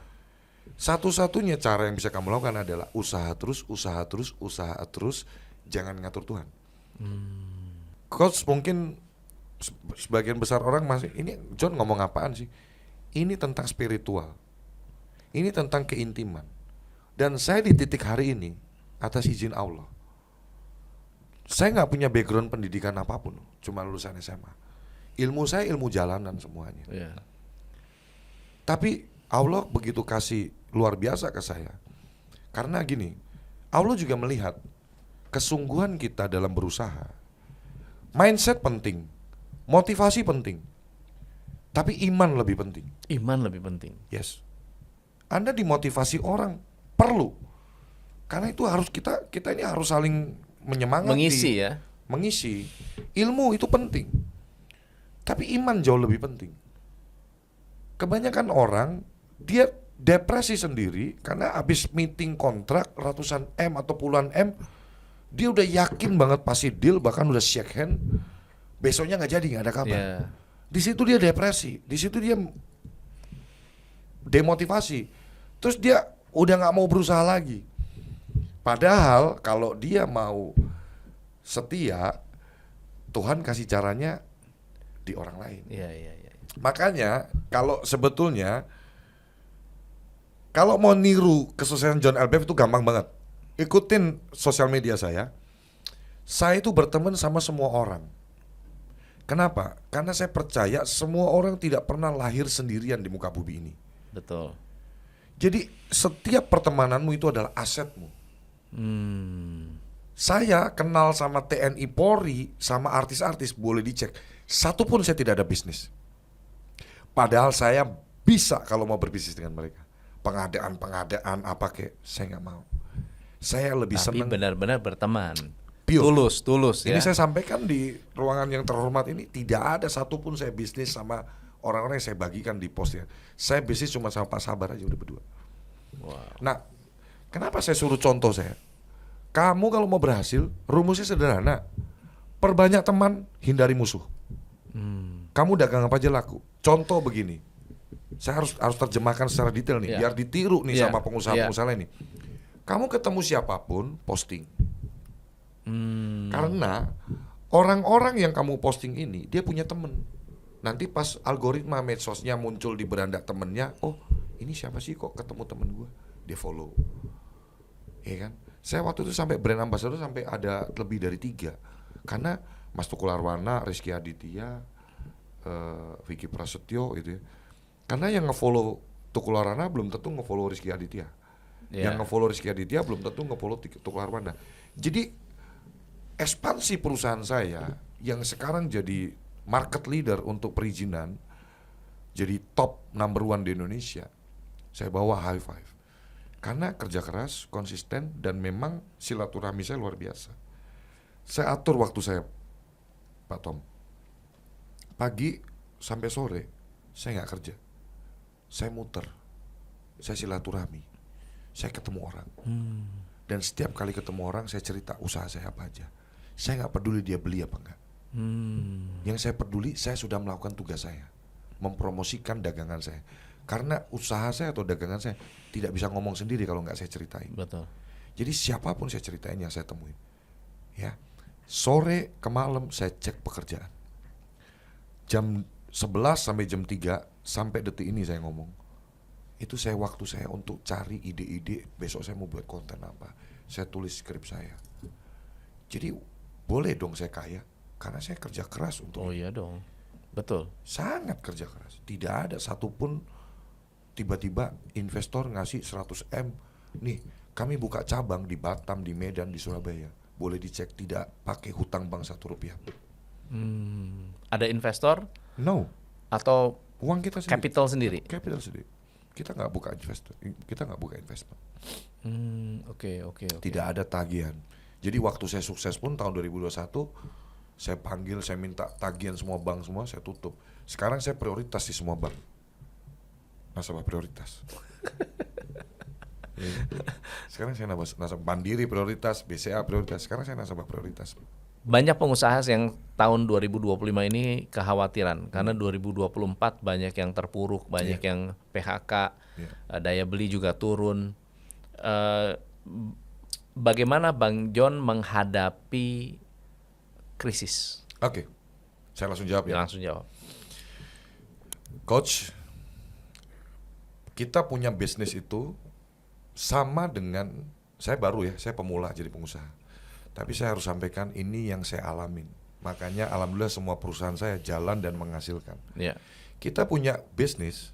Satu-satunya cara yang bisa kamu lakukan adalah usaha terus, jangan ngatur Tuhan. Coach, mungkin sebagian besar orang masih, ini John ngomong apaan sih? Ini tentang spiritual, ini tentang keintiman. Dan saya di titik hari ini atas izin Allah. Saya nggak punya background pendidikan apapun, cuma lulusan SMA. Ilmu saya ilmu jalanan semuanya. Iya. Tapi Allah begitu kasih luar biasa ke saya. Karena gini, Allah juga melihat kesungguhan kita dalam berusaha. Mindset penting, motivasi penting, tapi iman lebih penting. Iman lebih penting. Yes. Anda dimotivasi orang perlu. Karena itu harus kita ini harus saling menyemangati. Mengisi ya. Mengisi. Ilmu itu penting. Tapi iman jauh lebih penting. Kebanyakan orang dia depresi sendiri karena habis meeting kontrak ratusan M atau puluhan M, dia udah yakin banget pasti deal, bahkan udah shake hand, besoknya nggak jadi, nggak ada kabar. Iya. Di situ dia depresi, di situ dia demotivasi, terus dia udah nggak mau berusaha lagi. Padahal kalau dia mau setia, Tuhan kasih caranya di orang lain. Iya. Makanya kalau sebetulnya kalau mau niru kesuksesan John LBF itu gampang banget. Ikutin sosial media saya. Saya itu berteman sama semua orang. Kenapa? Karena saya percaya semua orang tidak pernah lahir sendirian di muka bumi ini. Betul. Jadi setiap pertemananmu itu adalah asetmu. Saya kenal sama TNI Polri, sama artis-artis, boleh dicek. Satu pun saya tidak ada bisnis. Padahal saya bisa kalau mau berbisnis dengan mereka. Pengadaan apa kayak, saya nggak mau. Saya lebih Tapi senang benar-benar berteman. pure. Tulus ya. Ini saya sampaikan di ruangan yang terhormat ini, tidak ada satupun saya bisnis sama orang-orang yang saya bagikan di posnya. Saya bisnis cuma sama Pak Sabar aja udah berdua. Wow. Nah, kenapa saya suruh contoh saya? Kamu kalau mau berhasil, rumusnya sederhana. Perbanyak teman, hindari musuh. Kamu dagang apa aja laku. Contoh begini. Saya harus terjemahkan secara detail nih, Iya. biar ditiru nih Iya. sama pengusaha-pengusaha lain nih. Kamu ketemu siapapun, posting. Karena orang-orang yang kamu posting ini, dia punya temen. Nanti pas algoritma medsosnya muncul di beranda temennya, oh ini siapa sih kok ketemu temen gue, dia follow. Iya kan? Saya waktu itu sampai brand ambassador sampai ada lebih dari 3. Karena Mas Tukul Arwana, Rizky Aditya, Vicky Prasetyo itu ya. Karena yang ngefollow Tukul Arwana belum tentu ngefollow Rizky Aditya. Yeah. Yang ngefollow Rizky Aditya belum tentu ngefollow Tukul Arwana. Jadi ekspansi perusahaan saya yang sekarang jadi market leader untuk perizinan, jadi top number 1 di Indonesia, saya bawa high five. Karena kerja keras, konsisten, dan memang silaturahmi saya luar biasa. Saya atur waktu saya, Pak Tom. Pagi sampai sore, saya nggak kerja. Saya muter, saya silaturahmi, saya ketemu orang. Dan setiap kali ketemu orang, saya cerita usaha saya apa aja. Saya nggak peduli dia beli apa enggak. Yang saya peduli, saya sudah melakukan tugas saya, mempromosikan dagangan saya. Karena usaha saya atau dagangan saya tidak bisa ngomong sendiri kalau nggak saya ceritain. Betul. Jadi siapapun saya ceritain yang saya temuin. Ya, sore ke malam saya cek pekerjaan. Jam 11 sampai jam 3 sampai detik ini saya ngomong. Itu saya waktu saya untuk cari ide-ide besok saya mau buat konten apa. Saya tulis skrip saya. Jadi boleh dong saya kaya karena saya kerja keras untuk. Oh iya dong. Betul. Sangat kerja keras. Tidak ada satupun tiba-tiba investor ngasih 100 M. Nih, kami buka cabang di Batam, di Medan, di Surabaya. Boleh dicek, tidak pakai hutang bank 1 rupiah. Ada investor No, atau uang kita sendiri. capital sendiri? Capital sendiri. Kita nggak buka investor, kita nggak buka investment. Oke. Tidak ada tagihan. Jadi waktu saya sukses pun tahun 2021, saya panggil, saya minta tagihan semua bank semua, saya tutup. Sekarang saya prioritas di semua bank. Nasabah prioritas. Sekarang saya nasabah Mandiri prioritas, BCA prioritas. Sekarang saya nasabah prioritas. Banyak pengusaha yang tahun 2025 ini kekhawatiran karena 2024 banyak yang terpuruk, banyak yang PHK, daya beli juga turun. Bagaimana Bang John menghadapi krisis? Oke, saya langsung jawab ya. Langsung jawab. Coach, kita punya bisnis itu sama dengan, saya baru ya, saya pemula jadi pengusaha. Tapi saya harus sampaikan ini yang saya alamin. Makanya alhamdulillah semua perusahaan saya jalan dan menghasilkan. Ya. Kita punya bisnis,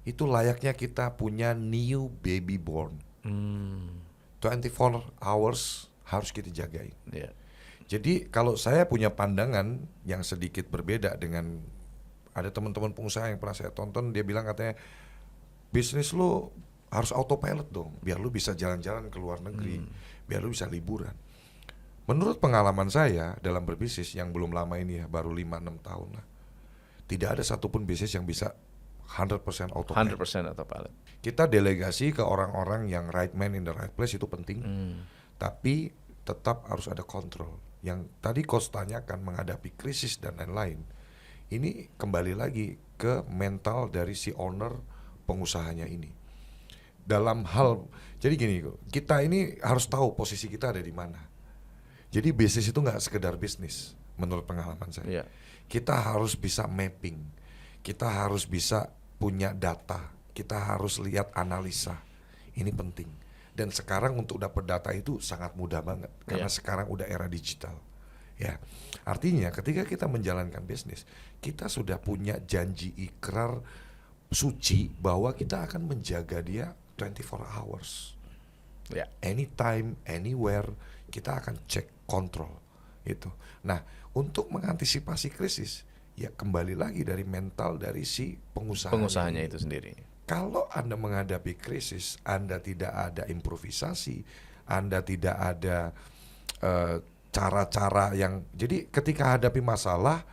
itu layaknya kita punya new baby born. 24 hours harus kita jagain. Ya. Jadi kalau saya punya pandangan yang sedikit berbeda dengan ada teman-teman pengusaha yang pernah saya tonton, dia bilang katanya bisnis lu harus autopilot dong, biar lu bisa jalan-jalan ke luar negeri, biar lu bisa liburan. Menurut pengalaman saya dalam berbisnis yang belum lama ini ya, baru 5-6 tahun lah, tidak ada satupun bisnis yang bisa 100% autopilot. 100% autopilot. Kita delegasi ke orang-orang yang right man in the right place itu penting, tapi tetap harus ada kontrol. Yang tadi Coach tanyakan menghadapi krisis dan lain-lain, ini kembali lagi ke mental dari si owner pengusahanya ini. Dalam hal, jadi gini, kita ini harus tahu posisi kita ada di mana. Jadi bisnis itu nggak sekedar bisnis, menurut pengalaman saya. Yeah. Kita harus bisa mapping, kita harus bisa punya data, kita harus lihat analisa. Ini penting. Dan sekarang untuk dapat data itu sangat mudah banget karena sekarang udah era digital. Ya, artinya ketika kita menjalankan bisnis, kita sudah punya janji ikrar suci bahwa kita akan menjaga dia 24 hours. Ya. Anytime, anywhere, kita akan cek kontrol itu. Nah, untuk mengantisipasi krisis, ya kembali lagi dari mental dari si Pengusahanya itu sendiri. Kalau Anda menghadapi krisis, Anda tidak ada improvisasi, Anda tidak ada cara-cara yang, jadi ketika hadapi masalah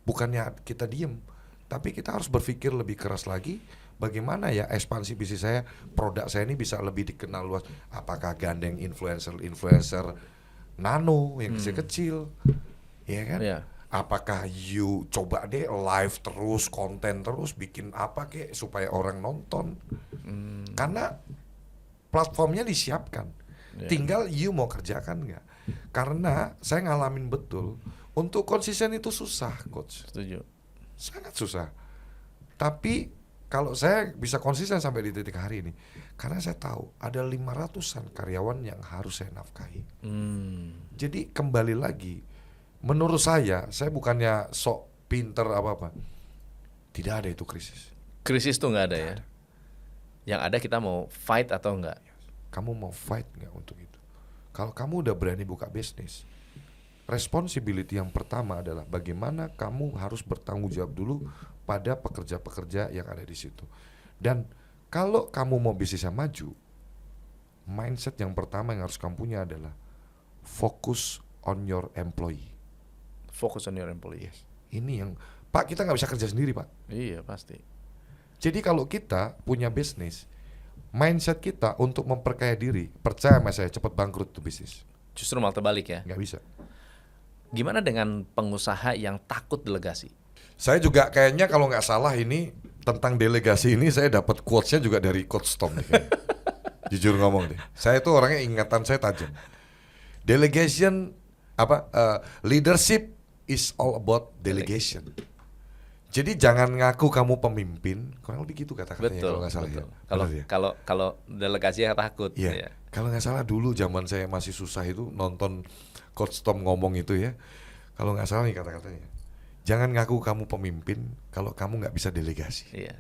bukannya kita diem, tapi kita harus berpikir lebih keras lagi. Bagaimana ya ekspansi bisnis saya, produk saya ini bisa lebih dikenal luas. Apakah gandeng influencer nano yang kecil-kecil, ya kan? Yeah. Apakah you coba deh live terus, konten terus, bikin apa kek supaya orang nonton? Karena platformnya disiapkan, tinggal you mau kerjakan nggak? Karena saya ngalamin betul, untuk konsisten itu susah, Coach. Setuju. Sangat susah. Tapi kalau saya bisa konsisten sampai di titik hari ini, karena saya tahu ada 500-an karyawan yang harus saya nafkahi. Jadi kembali lagi, menurut saya bukannya sok pinter apa-apa. Tidak ada itu krisis. Krisis tuh nggak ada ya. Yang ada kita mau fight atau enggak. Kamu mau fight nggak untuk itu? Kalau kamu udah berani buka bisnis, responsibility yang pertama adalah bagaimana kamu harus bertanggung jawab dulu pada pekerja-pekerja yang ada di situ. Dan kalau kamu mau bisnisnya maju, mindset yang pertama yang harus kamu punya adalah focus on your employee. Focus on your employee. Yes. Ini yang, Pak, kita nggak bisa kerja sendiri, Pak. Iya pasti. Jadi kalau kita punya bisnis, mindset kita untuk memperkaya diri, percaya sama saya, cepat bangkrut tuh bisnis. Justru malah terbalik ya. Nggak bisa. Gimana dengan pengusaha yang takut delegasi? Saya juga kayaknya kalau nggak salah ini tentang delegasi ini saya dapat quotes-nya juga dari Coach Tom nih kayaknya. Jujur ngomong deh, saya tuh orangnya ingatan saya tajam. Delegation leadership is all about delegation. Jadi jangan ngaku kamu pemimpin, kurang lebih gitu kata-katanya kalau nggak salah ya. Kalau Benar ya? kalau delegasi yang takut. Iya. Kalau nggak salah dulu zaman saya masih susah itu nonton Coach Tom ngomong itu ya. Kalau nggak salah nih kata-katanya. Jangan ngaku kamu pemimpin kalau kamu nggak bisa delegasi. Iya.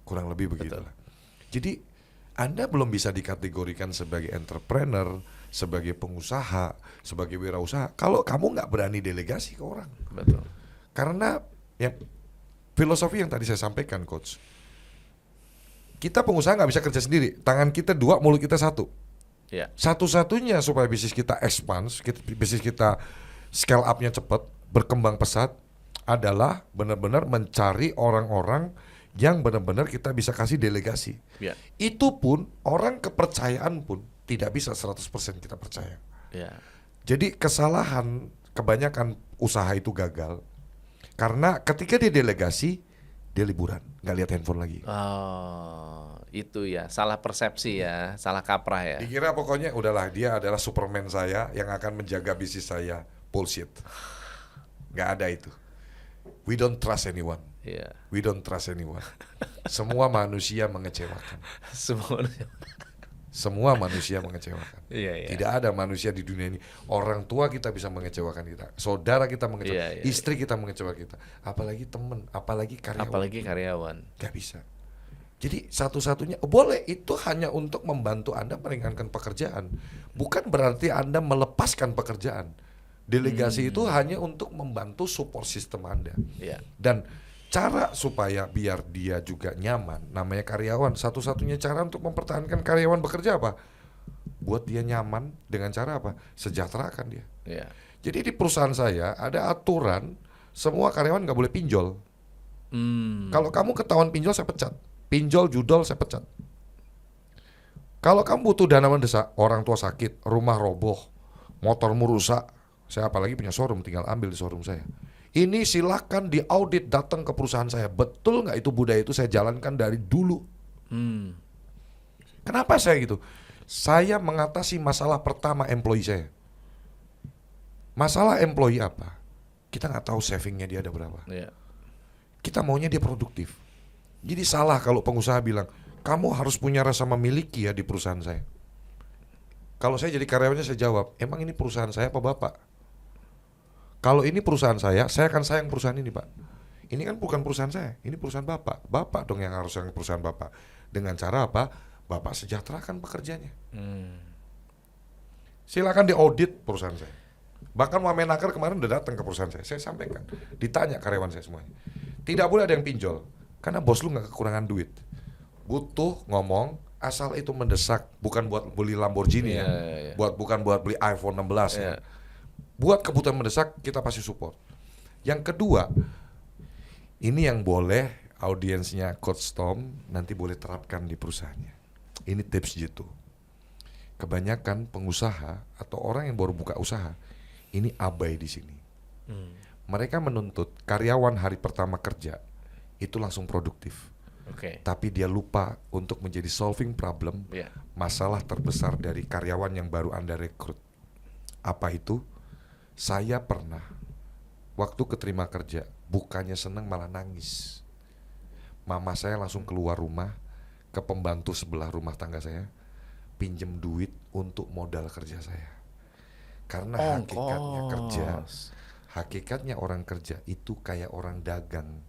Kurang lebih begitulah. Jadi Anda belum bisa dikategorikan sebagai entrepreneur, sebagai pengusaha, sebagai wirausaha kalau kamu nggak berani delegasi ke orang. Betul. Karena ya filosofi yang tadi saya sampaikan, Coach. Kita pengusaha nggak bisa kerja sendiri. Tangan kita dua, mulut kita satu. Iya. Satu-satunya supaya bisnis kita expand, bisnis kita scale up-nya cepat, berkembang pesat, adalah benar-benar mencari orang-orang yang benar-benar kita bisa kasih delegasi. Iya. Itu pun orang kepercayaan pun tidak bisa 100% kita percaya. Iya. Jadi kesalahan kebanyakan usaha itu gagal karena ketika dia delegasi, dia liburan, nggak lihat handphone lagi. Oh, itu ya, salah persepsi ya, salah kaprah ya. Dikira pokoknya udahlah dia adalah Superman saya yang akan menjaga bisnis saya. Bullshit. Nggak ada itu. We don't trust anyone. Iya. We don't trust anyone. Semua manusia mengecewakan. Semua manusia mengecewakan. Iya, iya. Tidak ada manusia di dunia ini. Orang tua kita bisa mengecewakan kita, saudara kita mengecewakan, Iya, iya. istri kita mengecewakan kita, apalagi teman, apalagi karyawan. Apalagi karyawan. Gak bisa. Jadi satu-satunya boleh itu hanya untuk membantu Anda meringankan pekerjaan, bukan berarti Anda melepaskan pekerjaan. Delegasi itu hanya untuk membantu support system Anda. Iya. Dan cara supaya biar dia juga nyaman, namanya karyawan, satu-satunya cara untuk mempertahankan karyawan bekerja apa? Buat dia nyaman dengan cara apa? Sejahterakan dia. Iya. Jadi di perusahaan saya ada aturan semua karyawan nggak boleh pinjol. Kalau kamu ketahuan pinjol saya pecat. Pinjol, judol saya pecat. Kalau kamu butuh dana mendesak, orang tua sakit, rumah roboh, motormu rusak, saya apalagi punya showroom, tinggal ambil di showroom saya. Ini silakan diaudit, datang ke perusahaan saya. Betul nggak itu budaya itu saya jalankan dari dulu. Kenapa saya gitu? Saya mengatasi masalah pertama employee saya. Masalah employee apa? Kita nggak tahu savingnya dia ada berapa. Iya. Kita maunya dia produktif. Jadi salah kalau pengusaha bilang, kamu harus punya rasa memiliki ya di perusahaan saya. Kalau saya jadi karyawannya saya jawab, emang ini perusahaan saya apa Bapak? Kalau ini perusahaan saya akan sayang perusahaan ini Pak. Ini kan bukan perusahaan saya, ini perusahaan Bapak. Bapak dong yang harus sayang perusahaan Bapak. Dengan cara apa? Bapak sejahterakan pekerjanya. Silakan diaudit perusahaan saya. Bahkan Wamenaker kemarin udah datang ke perusahaan saya sampaikan, ditanya karyawan saya semuanya. Tidak boleh ada yang pinjol, karena bos lu nggak kekurangan duit. Butuh ngomong, asal itu mendesak, bukan buat beli Lamborghini ya, bukan buat beli iPhone 16 ya. Buat kebutuhan mendesak kita pasti support. Yang kedua, ini yang boleh audiensnya Coach Tom nanti boleh terapkan di perusahaannya. Ini tips gitu. Kebanyakan pengusaha atau orang yang baru buka usaha ini abai di sini. Mereka menuntut karyawan hari pertama kerja itu langsung produktif. Tapi dia lupa untuk menjadi solving problem masalah terbesar dari karyawan yang baru Anda rekrut. Apa itu? Saya pernah waktu keterima kerja bukannya seneng malah nangis. Mama saya langsung keluar rumah ke pembantu sebelah rumah tangga saya, pinjem duit untuk modal kerja saya. Karena Hakikatnya orang kerja itu kayak orang dagang,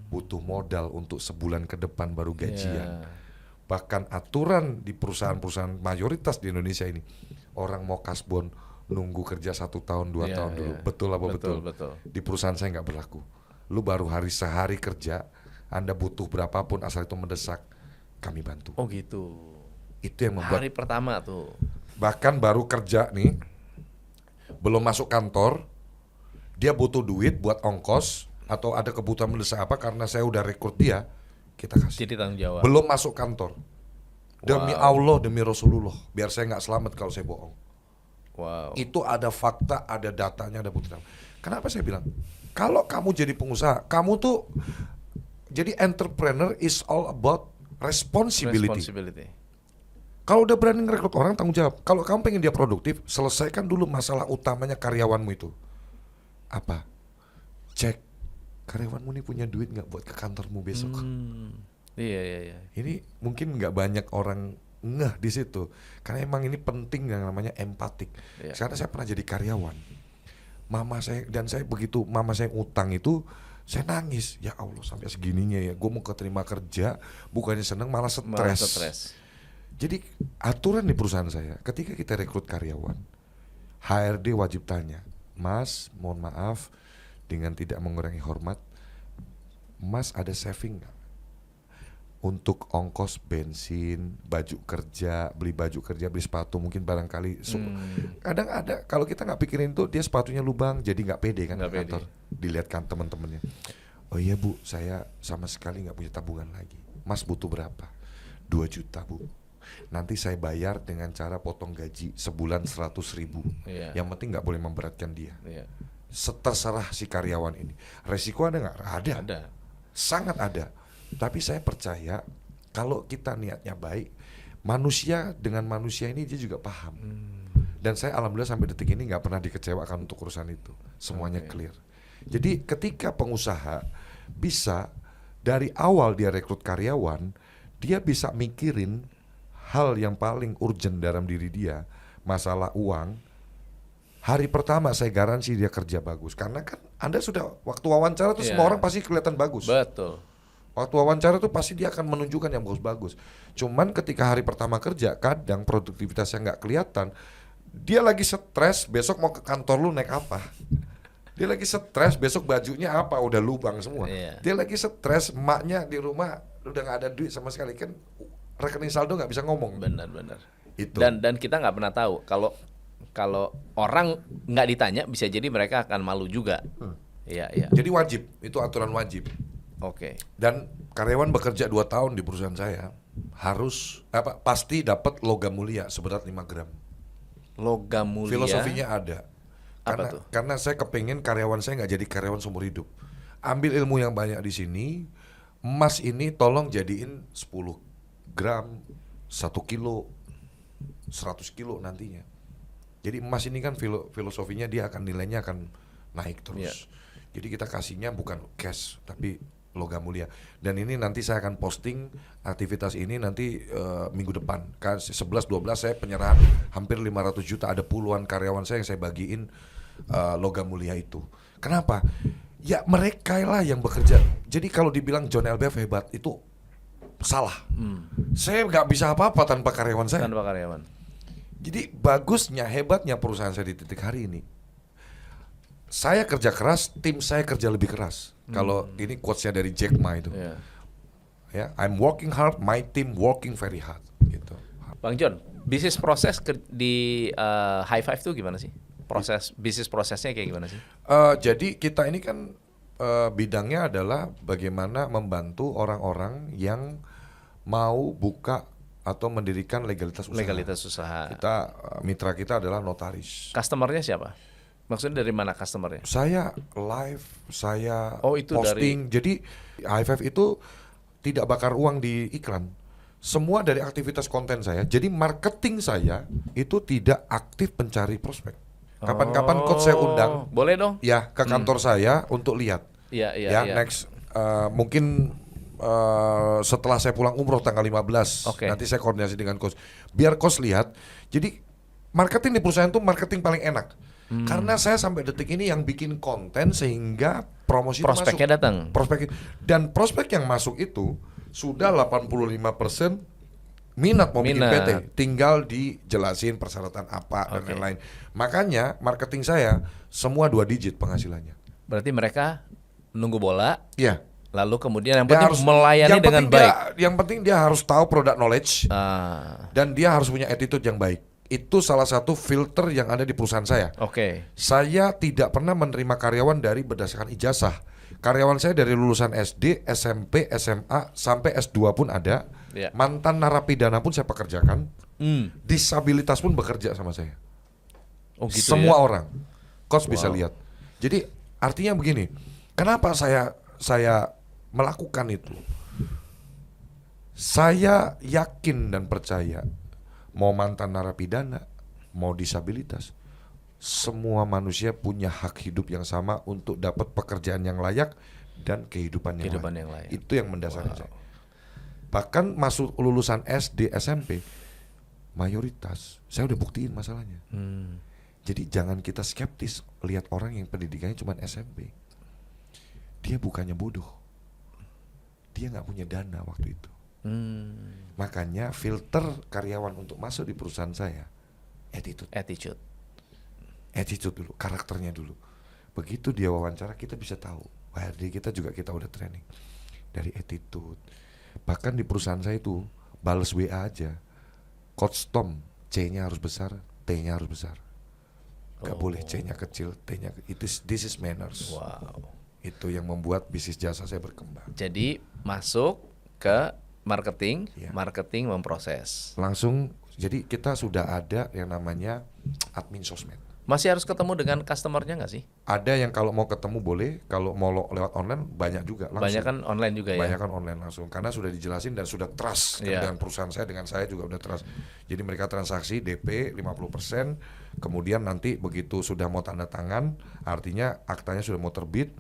butuh modal untuk sebulan ke depan baru gajian. Bahkan aturan di perusahaan-perusahaan mayoritas di Indonesia ini, orang mau kasbon nunggu kerja 1 tahun 2 tahun dulu. Betul apa betul? Di perusahaan saya nggak berlaku. Lu baru sehari kerja, Anda butuh berapapun asal itu mendesak, kami bantu. Oh gitu. Itu yang membuat Hari pertama tuh. bahkan baru kerja nih, belum masuk kantor, dia butuh duit buat ongkos atau ada kebutuhan mendesak apa, karena saya udah rekrut dia, kita kasih. Jadi tanggung jawab. Belum masuk kantor, demi Allah, demi Rasulullah, biar saya nggak selamat kalau saya bohong. Wow. Itu ada fakta, ada datanya, ada bukti. Kenapa saya bilang, kalau kamu jadi pengusaha, kamu tuh jadi entrepreneur is all about responsibility. Kalau udah berani ngerekrut orang, tanggung jawab. Kalau kamu pengen dia produktif, selesaikan dulu masalah utamanya karyawanmu itu. Apa? Cek karyawanmu nih punya duit nggak buat ke kantormu besok. Iya. Ini mungkin nggak banyak orang ngeh di situ, karena emang ini penting yang namanya empatik. Karena saya pernah jadi karyawan, mama saya dan saya begitu mama saya utang itu, saya nangis. Ya Allah, sampai segininya ya, gue mau keterima kerja, bukannya seneng malah stres. Jadi aturan di perusahaan saya, ketika kita rekrut karyawan, HRD wajib tanya, Mas, mohon maaf, dengan tidak mengurangi hormat, Mas ada saving nggak untuk ongkos bensin, baju kerja, beli sepatu, mungkin barangkali kadang ada, kalau kita nggak pikirin tuh, dia sepatunya lubang, jadi nggak pede kan ke kantor, dilihatkan teman-temannya. Oh iya Bu, saya sama sekali nggak punya tabungan lagi. Mas butuh berapa? 2 juta Bu. Nanti saya bayar dengan cara potong gaji sebulan 100.000. Yang penting nggak boleh memberatkan dia. Terserah si karyawan ini. Resiko ada nggak? Ada. Sangat ada. Tapi saya percaya kalau kita niatnya baik, manusia dengan manusia ini dia juga paham. Dan saya alhamdulillah sampai detik ini nggak pernah dikecewakan untuk urusan itu. Semuanya clear. Jadi ketika pengusaha bisa dari awal dia rekrut karyawan, dia bisa mikirin hal yang paling urgent dalam diri dia, masalah uang. Hari pertama saya garansi dia kerja bagus, karena kan Anda sudah waktu wawancara tuh semua orang pasti kelihatan bagus. Betul. Waktu wawancara tuh pasti dia akan menunjukkan yang bagus-bagus. Cuman ketika hari pertama kerja, kadang produktivitasnya nggak kelihatan. Dia lagi stres, besok mau ke kantor lu naik apa? Dia lagi stres, besok bajunya apa? Udah lubang semua. Dia lagi stres, emaknya di rumah udah nggak ada duit sama sekali, kan rekening saldo nggak bisa ngomong. Benar. Itu. Dan kita nggak pernah tahu kalau orang nggak ditanya, bisa jadi mereka akan malu juga. Iya. Jadi wajib, itu aturan wajib. Oke. Dan karyawan bekerja 2 tahun di perusahaan saya harus pasti dapat logam mulia seberat 5 gram. Logam mulia. Filosofinya ada. Karena saya kepengen karyawan saya nggak jadi karyawan seumur hidup. Ambil ilmu yang banyak di sini. Emas ini tolong jadiin 10 gram, 1 kilo, 100 kilo nantinya. Jadi emas ini kan filosofinya dia akan nilainya akan naik terus. Jadi kita kasihnya bukan cash tapi logam mulia. Dan ini nanti saya akan posting aktivitas ini nanti minggu depan. 11-12 saya penyerahan hampir 500 juta. Ada puluhan karyawan saya yang saya bagiin logam mulia itu. Kenapa? Ya mereka lah yang bekerja. Jadi kalau dibilang John LBF hebat itu salah. Saya nggak bisa apa-apa tanpa karyawan saya. Jadi bagusnya, hebatnya perusahaan saya di titik hari ini, saya kerja keras, tim saya kerja lebih keras. Kalau ini quotes-nya dari Jack Ma itu. Ya, I'm working hard, my team working very hard. Gitu. Bang John, bisnis proses di High Five itu gimana sih? Bisnis prosesnya kayak gimana sih? Jadi kita ini kan bidangnya adalah bagaimana membantu orang-orang yang mau buka atau mendirikan legalitas usaha. Mitra kita adalah notaris. Customernya siapa? Maksudnya dari mana customernya? Saya live, saya itu posting. Jadi i5 itu tidak bakar uang di iklan. Semua dari aktivitas konten saya. Jadi marketing saya itu tidak aktif mencari prospek. Kapan-kapan coach saya undang. Boleh dong? Ya, ke kantor saya untuk lihat. Iya. Next mungkin setelah saya pulang umroh tanggal 15, nanti saya koordinasi dengan coach. Biar coach lihat. Jadi marketing di perusahaan itu marketing paling enak. Karena saya sampai detik ini yang bikin konten sehingga promosi itu masuk. Prospeknya datang. Dan prospek yang masuk itu sudah 85% minat mau bikin Minat. PT, tinggal dijelasin persyaratan apa dan lain-lain. Makanya marketing saya semua 2 digit penghasilannya. Berarti mereka nunggu bola, Iya. lalu kemudian yang Dia penting melayani yang dengan penting baik. yang penting dia harus tahu product knowledge Ah, dan dia harus punya attitude yang baik. Itu salah satu filter yang ada di perusahaan saya. oke. Saya tidak pernah menerima karyawan dari berdasarkan ijazah. Karyawan saya dari lulusan SD, SMP, SMA sampai S2 pun ada. Ya. Mantan narapidana pun saya pekerjakan. Disabilitas pun bekerja sama saya. Oh gitu Semua ya. orang. Coach bisa lihat. Jadi artinya begini, kenapa saya melakukan itu? Saya yakin dan percaya, mau mantan narapidana, mau disabilitas, semua manusia punya hak hidup yang sama untuk dapat pekerjaan yang layak dan kehidupan yang layak. Itu yang mendasari saya. Bahkan masuk lulusan SD, SMP, mayoritas saya udah buktiin masalahnya. Jadi jangan kita skeptis lihat orang yang pendidikannya cuma SMP. Dia bukannya bodoh, dia nggak punya dana waktu itu. Makanya filter karyawan untuk masuk di perusahaan saya attitude dulu, karakternya dulu. Begitu dia wawancara kita bisa tahu. HRD kita juga kita udah training dari attitude. Bahkan di perusahaan saya itu balas WA aja, Coach Tom, C-nya harus besar, T-nya harus besar. Gak boleh C-nya kecil, T-nya this is manners. Wow. Itu yang membuat bisnis jasa saya berkembang. Jadi masuk ke marketing, Iya. marketing memproses. Langsung, jadi kita sudah ada yang namanya admin sosmed. Masih harus ketemu dengan customernya nggak sih? Ada yang kalau mau ketemu boleh, kalau mau lewat online banyak juga langsung. Banyak kan online juga ya? Banyak kan online langsung, karena sudah dijelasin dan sudah trust Iya. dengan perusahaan saya, dengan saya juga udah trust. Jadi mereka transaksi DP 50%, kemudian nanti begitu sudah mau tanda tangan, artinya aktanya sudah mau terbit,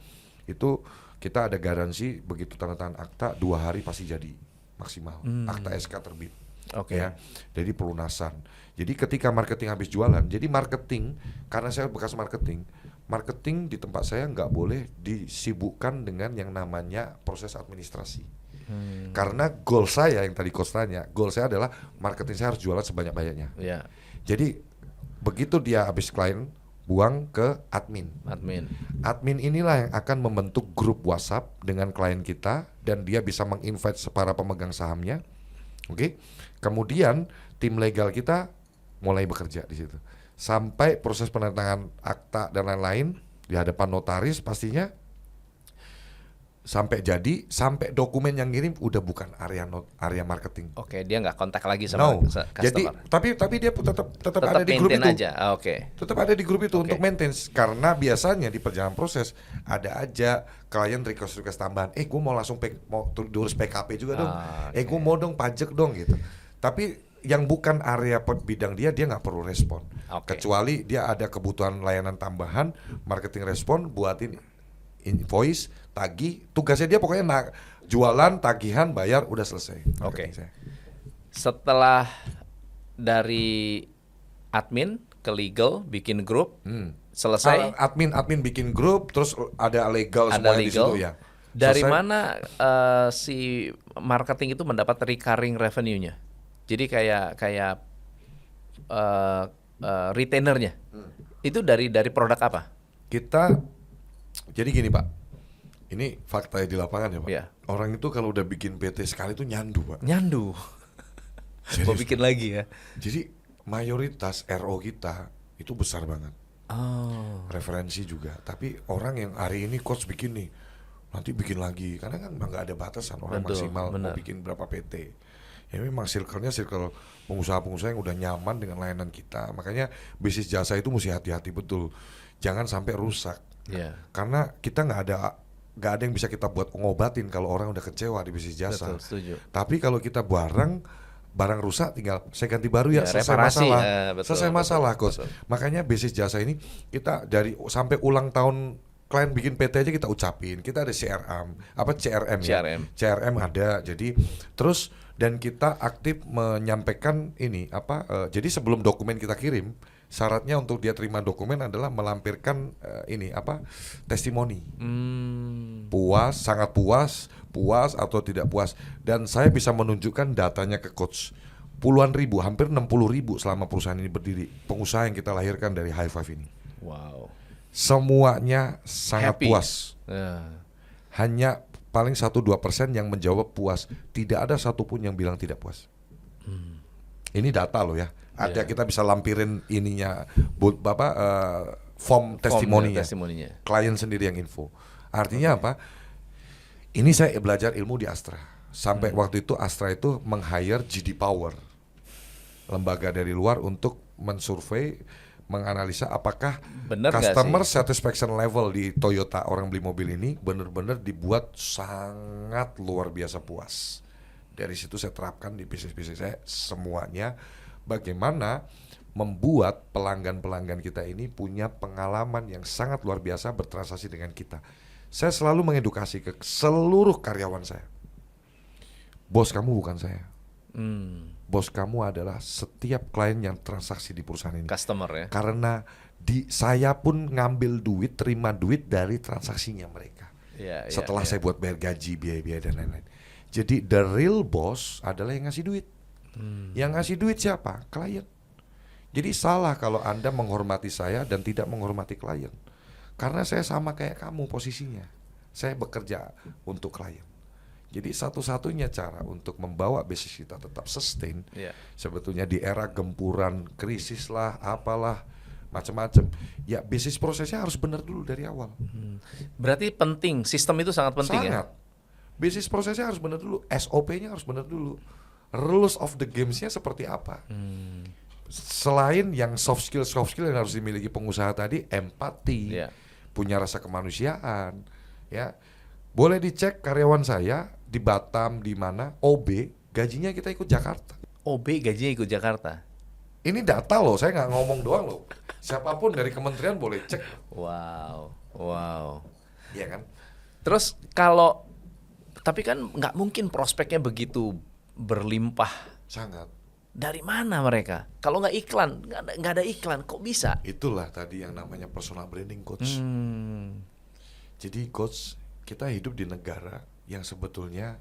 itu kita ada garansi begitu tanda tangan akta 2 hari pasti jadi maksimal. Akta SK terbit. Oke. Ya, jadi pelunasan. Jadi ketika marketing habis jualan, jadi marketing, karena saya bekas marketing di tempat saya nggak boleh disibukkan dengan yang namanya proses administrasi. Karena goal saya yang tadi Coach tanya, goal saya adalah marketing saya harus jualan sebanyak-banyaknya. Ya, Jadi begitu dia habis klien, buang ke admin. Admin inilah yang akan membentuk grup WhatsApp dengan klien kita dan dia bisa menginvite para pemegang sahamnya. Oke. Kemudian tim legal kita mulai bekerja di situ. Sampai proses penandatangan akta dan lain-lain di hadapan notaris pastinya. Sampai jadi, sampai dokumen yang ngirim udah bukan area marketing. Oke, dia nggak kontak lagi sama customer. Jadi tapi dia tetap ada di grup itu. maintain aja. Oke. Tetap ada di grup itu untuk maintain, karena biasanya di perjalanan proses ada aja klien request tambahan. Gue mau langsung mau diurus PKP juga dong. Gue mau dong pajak dong gitu. Tapi yang bukan area bidang dia nggak perlu respon. Kecuali dia ada kebutuhan layanan tambahan, marketing respon, buatin invoice, tagih, tugasnya dia pokoknya jualan, tagihan, bayar, udah selesai. Oke. Setelah dari admin ke legal, bikin grup, selesai. Admin bikin grup, terus ada legal semuanya di situ ya. Dari Selesai. mana si marketing itu mendapat recurring revenue-nya? Jadi kayak retainernya. Itu dari produk apa? Jadi gini Pak, ini fakta di lapangan ya Pak. Iya. Orang itu kalau udah bikin PT sekali itu nyandu Pak. Nyandu. Mau bikin lagi ya. Jadi mayoritas RO kita itu besar banget. Referensi juga. Tapi orang yang hari ini coach bikin nih, nanti bikin lagi. Karena kan nggak ada batasan orang maksimal mau bikin berapa PT. Ya memang circle-nya circle pengusaha-pengusaha yang udah nyaman dengan layanan kita. Makanya bisnis jasa itu mesti hati-hati betul. Jangan sampai rusak. Yeah. Karena kita nggak ada yang bisa kita buat ngobatin kalau orang udah kecewa di bisnis jasa. Betul, setuju. Tapi kalau kita barang rusak tinggal saya ganti baru ya, selesai reparasi, masalah. betul, Masalah, Coach. betul. Makanya bisnis jasa ini kita dari sampai ulang tahun klien bikin PT aja kita ucapin. Kita ada CRM ya. CRM ada. Jadi terus dan kita aktif menyampaikan ini jadi sebelum dokumen kita kirim, syaratnya untuk dia terima dokumen adalah melampirkan testimoni. Puas, sangat puas, puas atau tidak puas. Dan saya bisa menunjukkan datanya ke coach. Puluhan ribu, hampir 60.000 selama perusahaan ini berdiri. Pengusaha yang kita lahirkan dari High Five ini. Wow. Semuanya sangat Happy. puas. Hanya paling 1-2% yang menjawab puas. Tidak ada satupun yang bilang tidak puas. Ini data loh ya. Ada kita bisa lampirin ininya, form testimoninya. Klien sendiri yang info. Artinya apa? Ini saya belajar ilmu di Astra. Sampai waktu itu Astra itu meng-hire GD Power, lembaga dari luar untuk mensurvei, menganalisa apakah bener customer satisfaction level di Toyota, orang beli mobil ini benar-benar dibuat sangat luar biasa puas. Dari situ saya terapkan di bisnis-bisnis saya semuanya, bagaimana membuat pelanggan-pelanggan kita ini punya pengalaman yang sangat luar biasa bertransaksi dengan kita. Saya selalu mengedukasi ke seluruh karyawan saya. Bos kamu bukan saya. Bos kamu adalah setiap klien yang transaksi di perusahaan ini. Customer ya. Karena saya pun ngambil duit, terima duit dari transaksinya mereka. Setelah saya buat bayar gaji, biaya-biaya dan lain-lain. Jadi the real boss adalah yang ngasih duit. Yang ngasih duit siapa? Klien. Jadi salah kalau Anda menghormati saya dan tidak menghormati klien. Karena saya sama kayak kamu posisinya. Saya bekerja untuk klien. Jadi satu-satunya cara untuk membawa bisnis kita tetap sustain, sebetulnya di era gempuran, krisis lah, apalah, macam-macam. Ya bisnis prosesnya harus benar dulu dari awal. Berarti penting, sistem itu sangat penting sangat. Bisnis prosesnya harus benar dulu, SOP-nya harus benar dulu, rules of the games-nya seperti apa. Selain yang soft skill yang harus dimiliki pengusaha tadi, empati, punya rasa kemanusiaan, ya. Boleh dicek karyawan saya di Batam, di mana, OB, gajinya kita ikut Jakarta. OB gajinya ikut Jakarta? Ini data loh, saya nggak ngomong doang loh. Siapapun dari kementerian boleh cek. Wow. Iya kan? Terus tapi kan nggak mungkin prospeknya begitu berlimpah. Sangat. Dari mana mereka? Kalau nggak iklan, nggak ada iklan, kok bisa? Itulah tadi yang namanya personal branding, coach. Jadi coach, kita hidup di negara yang sebetulnya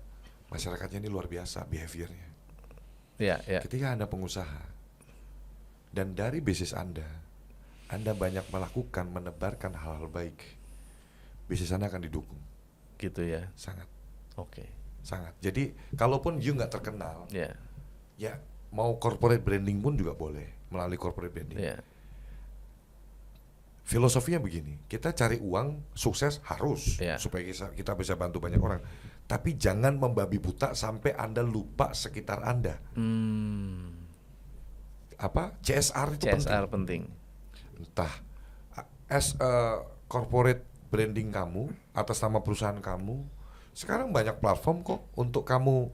masyarakatnya ini luar biasa behaviornya. Ketika Anda pengusaha dan dari bisnis Anda banyak melakukan, menebarkan hal-hal baik, bisnis Anda akan didukung. Gitu ya? Sangat. Oke. Sangat. Jadi kalaupun you nggak terkenal, ya mau corporate branding pun juga boleh melalui corporate branding. Filosofinya begini, kita cari uang, sukses harus supaya kita bisa bantu banyak orang. Tapi jangan membabi buta sampai Anda lupa sekitar Anda. CSR itu penting. Entah as a corporate branding kamu atas nama perusahaan kamu, sekarang banyak platform kok untuk kamu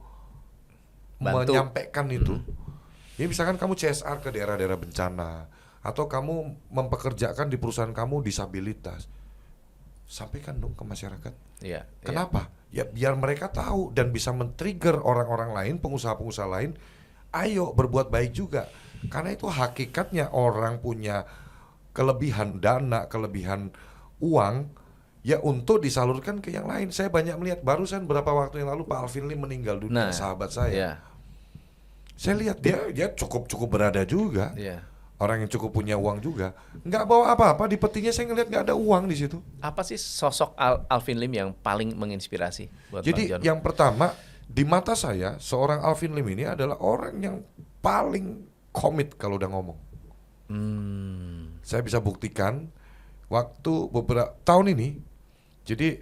menyampaikan itu. Ya misalkan kamu CSR ke daerah-daerah bencana, atau kamu mempekerjakan di perusahaan kamu disabilitas, sampaikan dong ke masyarakat. Kenapa? Ya biar mereka tahu dan bisa men-trigger orang-orang lain, pengusaha-pengusaha lain, ayo berbuat baik juga. Karena itu hakikatnya orang punya kelebihan dana, kelebihan uang, ya untuk disalurkan ke yang lain. Saya banyak melihat, barusan berapa waktu yang lalu Pak Alvin Lim meninggal dunia, sahabat saya. Saya lihat dia cukup berada juga. Orang yang cukup punya uang juga, nggak bawa apa-apa, di petinya saya ngeliat nggak ada uang di situ. Apa sih sosok Alvin Lim yang paling menginspirasi buat Jadi Bang John? yang pertama di mata saya, seorang Alvin Lim ini adalah orang yang paling komit kalau udah ngomong. Saya bisa buktikan waktu beberapa tahun ini. Jadi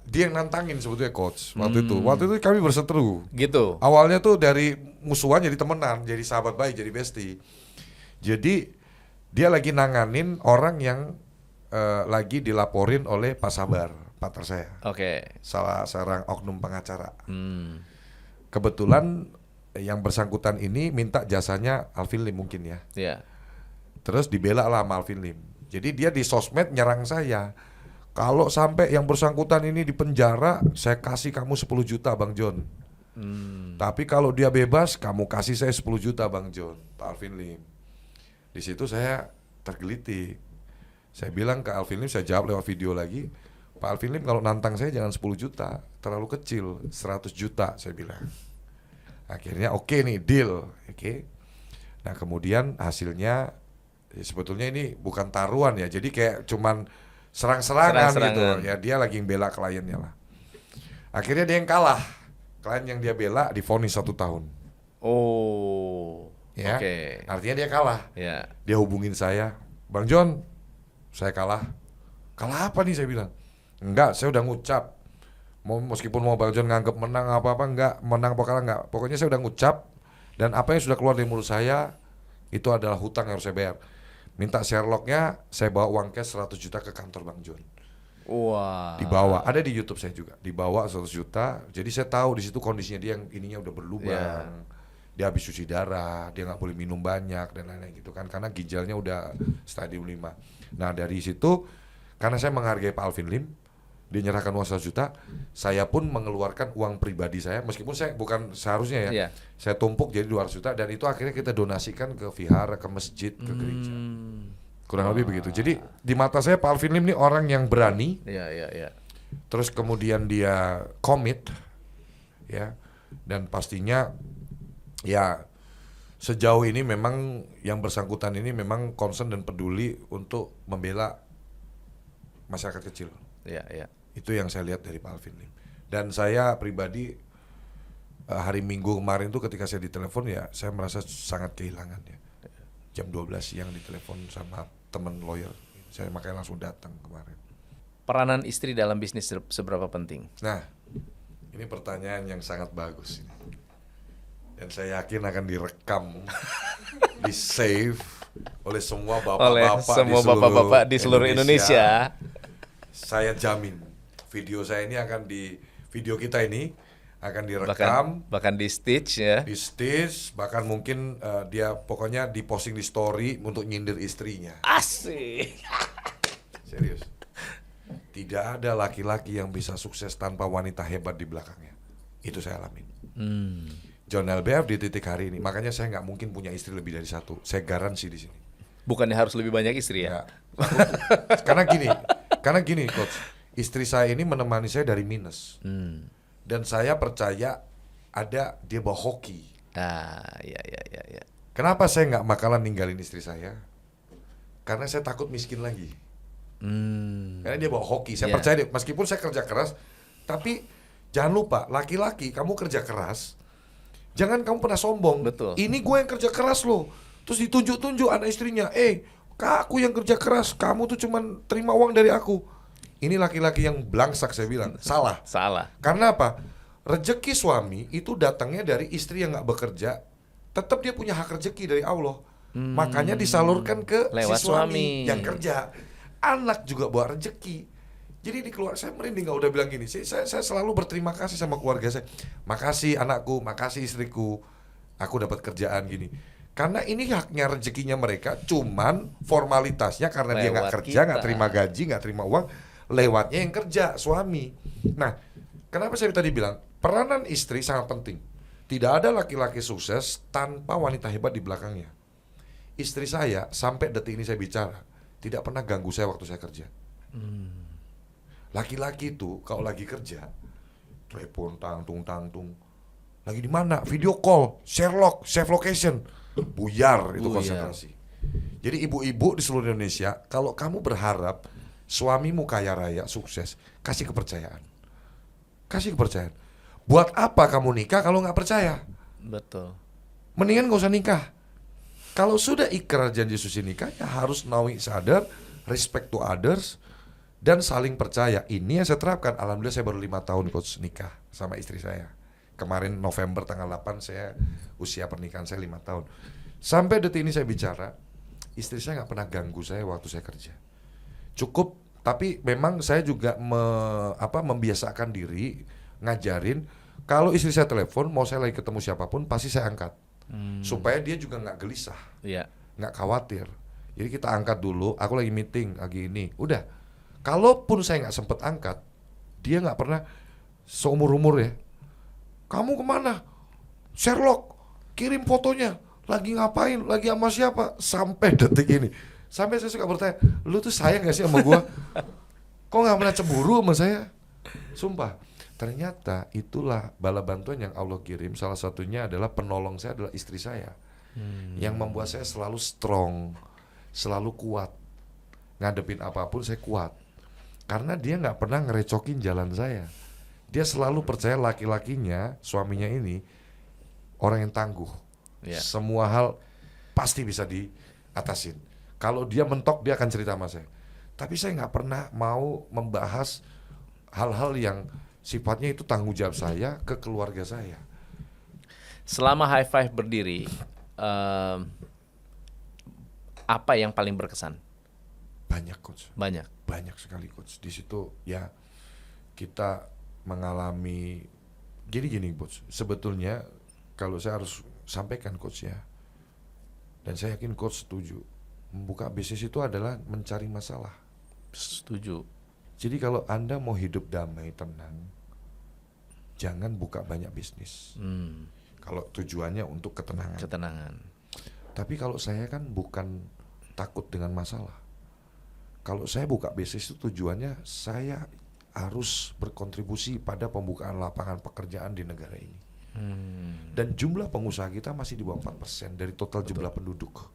dia yang nantangin sebetulnya coach waktu itu kami berseteru. Gitu. Awalnya tuh dari musuhan jadi temenan, jadi sahabat baik, jadi bestie. Jadi dia lagi nanganin orang yang lagi dilaporin oleh Pak Sabar, partner saya. Salah seorang oknum pengacara. Kebetulan yang bersangkutan ini minta jasanya Alvin Lim mungkin ya. Terus dibela lah sama Alvin Lim. Jadi dia di sosmed nyerang saya. Kalau sampai yang bersangkutan ini di penjara, saya kasih kamu 10 juta Bang John. Tapi kalau dia bebas, kamu kasih saya 10 juta Bang John, Pak Alvin Lim. Di situ saya tergelitik. Saya bilang ke Alvin Lim, saya jawab lewat video lagi, Pak Alvin Lim kalau nantang saya jangan 10 juta, terlalu kecil, 100 juta saya bilang. Akhirnya oke nih, deal. Oke. Nah kemudian hasilnya sebetulnya ini bukan taruhan ya, jadi kayak cuman serang-serangan gitu. Ya dia lagi bela kliennya lah. Akhirnya dia yang kalah. Klien yang dia bela divonis 1 tahun. Oh, Ya, oke. artinya dia kalah. Ya, Dia hubungin saya, Bang John, saya kalah. Kalah apa nih saya bilang? Enggak, saya udah ngucap. Meskipun mau Bang John nganggep menang apa-apa, enggak, menang apa kalah enggak. Pokoknya saya udah ngucap, dan apa yang sudah keluar dari mulut saya, itu adalah hutang yang harus saya bayar. Minta Sherlocknya, saya bawa uang cash 100 juta ke kantor Bang John. wah. Dibawa, ada di YouTube saya juga. Dibawa 100 juta. Jadi saya tahu di situ kondisinya dia yang ininya udah berlubang. Dia habis cuci darah, dia nggak boleh minum banyak dan lain-lain gitu kan, karena ginjalnya udah stadium 5. Nah dari situ, karena saya menghargai Pak Alvin Lim, dia nyerahkan uang 100 juta, saya pun mengeluarkan uang pribadi saya, meskipun saya bukan seharusnya ya, Iya. saya tumpuk jadi 200 juta, dan itu akhirnya kita donasikan ke vihara, ke masjid, ke gereja. Kurang lebih begitu. Jadi di mata saya Pak Alvin Lim ini orang yang berani, Iya, iya, iya. terus kemudian dia komit, ya, dan pastinya ya sejauh ini memang yang bersangkutan ini memang concern dan peduli untuk membela masyarakat kecil. Iya, iya. Itu yang saya lihat dari Pak Alvin Lim. Dan saya pribadi hari Minggu kemarin tuh ketika saya ditelepon ya saya merasa sangat kehilangan ya. Jam 12 siang ditelepon sama teman lawyer. Saya makanya langsung datang kemarin. Peranan istri dalam bisnis seberapa penting? Nah, ini pertanyaan yang sangat bagus ini. Dan saya yakin akan direkam, di save oleh semua bapak-bapak di seluruh Indonesia. Saya jamin video saya ini video kita ini akan direkam, bahkan di stitch ya. di stage, bahkan mungkin dia pokoknya diposting di story untuk nyindir istrinya. Asik. Serius. Tidak ada laki-laki yang bisa sukses tanpa wanita hebat di belakangnya. Itu saya alamin. John LBF di titik hari ini, makanya saya nggak mungkin punya istri lebih dari 1. Saya garansi di sini. Bukannya harus lebih banyak istri ya? Ya. Karena gini, coach. Istri saya ini menemani saya dari minus. Dan saya percaya dia bawa hoki. Iya, iya, iya, iya. Kenapa saya nggak bakalan ninggalin istri saya? Karena saya takut miskin lagi. Karena dia bawa hoki. Saya percaya dia, meskipun saya kerja keras, tapi jangan lupa, laki-laki kamu kerja keras, jangan kamu pernah sombong. Betul. Ini gue yang kerja keras loh. Terus ditunjuk-tunjuk anak istrinya, aku yang kerja keras, kamu tuh cuman terima uang dari aku. Ini laki-laki yang belangsak, saya bilang. Salah. Karena apa? Rezeki suami itu datangnya dari istri yang gak bekerja. Tetap dia punya hak rezeki dari Allah. Makanya disalurkan ke lewat si suami yang kerja. Anak juga bawa rezeki. Jadi di keluarga saya merinding kalau udah bilang gini. Saya selalu berterima kasih sama keluarga saya. Makasih anakku, makasih istriku, aku dapat kerjaan gini. Karena ini haknya rezekinya mereka. Cuman formalitasnya karena dia nggak kerja, nggak terima gaji, nggak terima uang, lewatnya yang kerja suami. Nah, kenapa saya tadi bilang peranan istri sangat penting. Tidak ada laki-laki sukses tanpa wanita hebat di belakangnya. Istri saya sampai detik ini saya bicara tidak pernah ganggu saya waktu saya kerja. Laki-laki itu kalau lagi kerja, telepon tangtung, lagi di mana? Video call, Sherlock, save location, buyar itu konsentrasi. Jadi ibu-ibu di seluruh Indonesia, kalau kamu berharap suamimu kaya raya, sukses, kasih kepercayaan. Kasih kepercayaan. Buat apa kamu nikah kalau nggak percaya? Betul. Mendingan nggak usah nikah. Kalau sudah ikrar janji suci nikah, ya harus know each other, respect to others, dan saling percaya. Ini yang saya terapkan. Alhamdulillah saya baru 5 tahun coach nikah sama istri saya. Kemarin November tanggal 8 saya usia pernikahan saya 5 tahun. Sampai detik ini saya bicara, istri saya nggak pernah ganggu saya waktu saya kerja. Cukup, tapi memang saya juga membiasakan diri, ngajarin, kalau istri saya telepon, mau saya lagi ketemu siapapun, pasti saya angkat. Supaya dia juga nggak gelisah, nggak khawatir. Jadi kita angkat dulu, aku lagi meeting, lagi ini. Udah, kalaupun saya nggak sempet angkat, dia nggak pernah seumur-umur ya, kamu kemana? Sherlock, kirim fotonya. Lagi ngapain? Lagi sama siapa? Sampai detik ini. Sampai saya suka bertanya, lu tuh sayang gak sih sama gua? Kok gak pernah cemburu sama saya? Sumpah. Ternyata itulah bala bantuan yang Allah kirim. Salah satunya adalah penolong saya adalah istri saya, yang membuat saya selalu strong, selalu kuat. Ngadepin apapun saya kuat. Karena dia gak pernah ngerecokin jalan saya. Dia selalu percaya laki-lakinya, suaminya ini orang yang tangguh. Semua hal pasti bisa diatasin. Kalau dia mentok, dia akan cerita sama saya. Tapi saya nggak pernah mau membahas hal-hal yang sifatnya itu tanggung jawab saya ke keluarga saya. Selama High Five berdiri, apa yang paling berkesan? Banyak, Coach. Banyak Sekali, Coach. Di situ ya kita mengalami gini, Coach. Sebetulnya kalau saya harus sampaikan, Coach, ya, dan saya yakin Coach setuju, membuka bisnis itu adalah mencari masalah. Setuju. Jadi kalau Anda mau hidup damai, tenang, jangan buka banyak bisnis. Kalau tujuannya untuk ketenangan. Tapi kalau saya kan bukan takut dengan masalah. Kalau saya buka bisnis itu tujuannya saya harus berkontribusi pada pembukaan lapangan pekerjaan di negara ini. Dan jumlah pengusaha kita masih di bawah 4% dari total jumlah penduduk.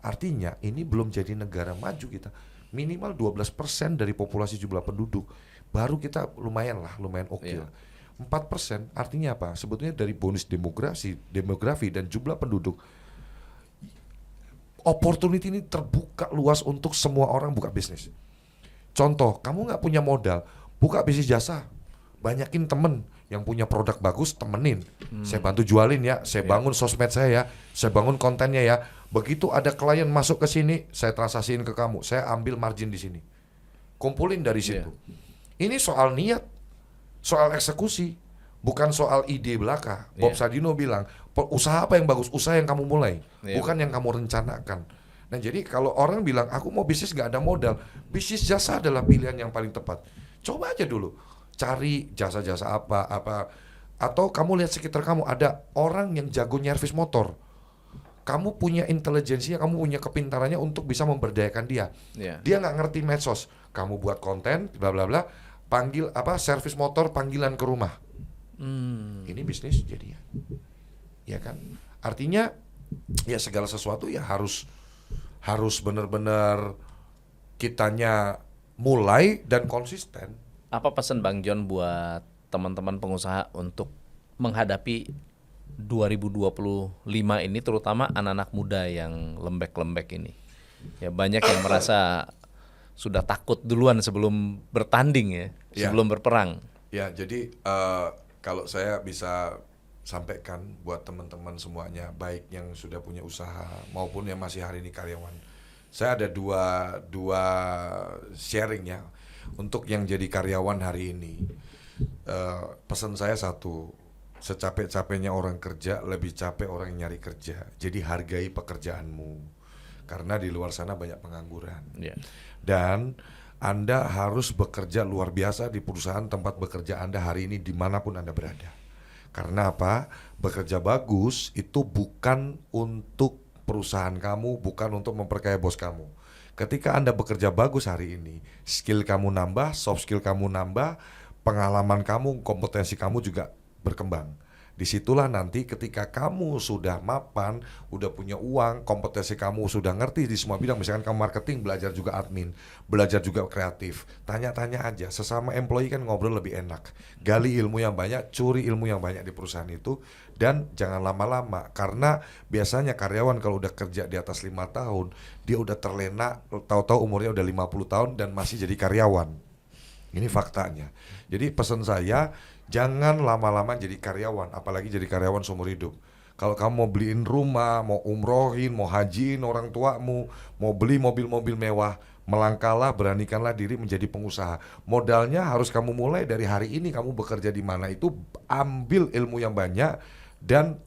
Artinya ini belum jadi negara maju kita. Minimal 12% dari populasi jumlah penduduk. Baru kita lumayan oke lah. 4% artinya apa? Sebetulnya dari bonus demografi dan jumlah penduduk, opportunity ini terbuka luas untuk semua orang buka bisnis. Contoh, kamu nggak punya modal, buka bisnis jasa. Banyakin temen yang punya produk bagus, temenin. Saya bantu jualin ya, saya bangun sosmed saya ya, saya bangun kontennya ya. Begitu ada klien masuk ke sini, saya transaksiin ke kamu, saya ambil margin di sini. Kumpulin dari situ. Ini soal niat, soal eksekusi, bukan soal ide belaka. Bob Sadino bilang, usaha apa yang bagus? Usaha yang kamu mulai, bukan yang kamu rencanakan. Nah jadi kalau orang bilang, aku mau bisnis gak ada modal, bisnis jasa adalah pilihan yang paling tepat. Coba aja dulu, cari jasa-jasa apa, atau kamu lihat sekitar kamu ada orang yang jago nyervis motor. Kamu punya intelijensinya, kamu punya kepintarannya untuk bisa memberdayakan dia. Dia nggak ngerti medsos, kamu buat konten, bla bla bla, panggil servis motor panggilan ke rumah. Ini bisnis jadinya, ya kan? Artinya ya segala sesuatu ya harus benar-benar kitanya mulai dan konsisten. Apa pesan Bang John buat teman-teman pengusaha untuk menghadapi 2025 ini, terutama anak-anak muda yang lembek-lembek ini? Ya banyak yang merasa sudah takut duluan sebelum bertanding ya, sebelum berperang. Ya, jadi kalau saya bisa sampaikan buat teman-teman semuanya, baik yang sudah punya usaha maupun yang masih hari ini karyawan. Saya ada dua sharing ya. Untuk yang jadi karyawan hari ini, pesan saya satu, secapek-capeknya orang kerja, lebih capek orang yang nyari kerja. Jadi hargai pekerjaanmu, karena di luar sana banyak pengangguran. Dan Anda harus bekerja luar biasa di perusahaan tempat bekerja Anda hari ini dimanapun Anda berada. Karena apa? Bekerja bagus itu bukan untuk perusahaan kamu, bukan untuk memperkaya bos kamu. Ketika Anda bekerja bagus hari ini, skill kamu nambah, soft skill kamu nambah, pengalaman kamu, kompetensi kamu juga berkembang. Disitulah nanti ketika kamu sudah mapan, udah punya uang, kompetensi kamu sudah ngerti di semua bidang. Misalkan kamu marketing, belajar juga admin, belajar juga kreatif. Tanya-tanya aja, sesama employee kan ngobrol lebih enak. Gali ilmu yang banyak, curi ilmu yang banyak di perusahaan itu. Dan jangan lama-lama, karena biasanya karyawan kalau udah kerja di atas 5 tahun, dia udah terlena, tahu-tahu umurnya udah 50 tahun dan masih jadi karyawan. Ini faktanya. Jadi pesan saya, jangan lama-lama jadi karyawan, apalagi jadi karyawan seumur hidup. Kalau kamu mau beliin rumah, mau umrohin, mau hajiin orang tuamu, mau beli mobil-mobil mewah, melangkahlah, beranikanlah diri menjadi pengusaha. Modalnya harus kamu mulai dari hari ini. Kamu bekerja di mana itu, ambil ilmu yang banyak dan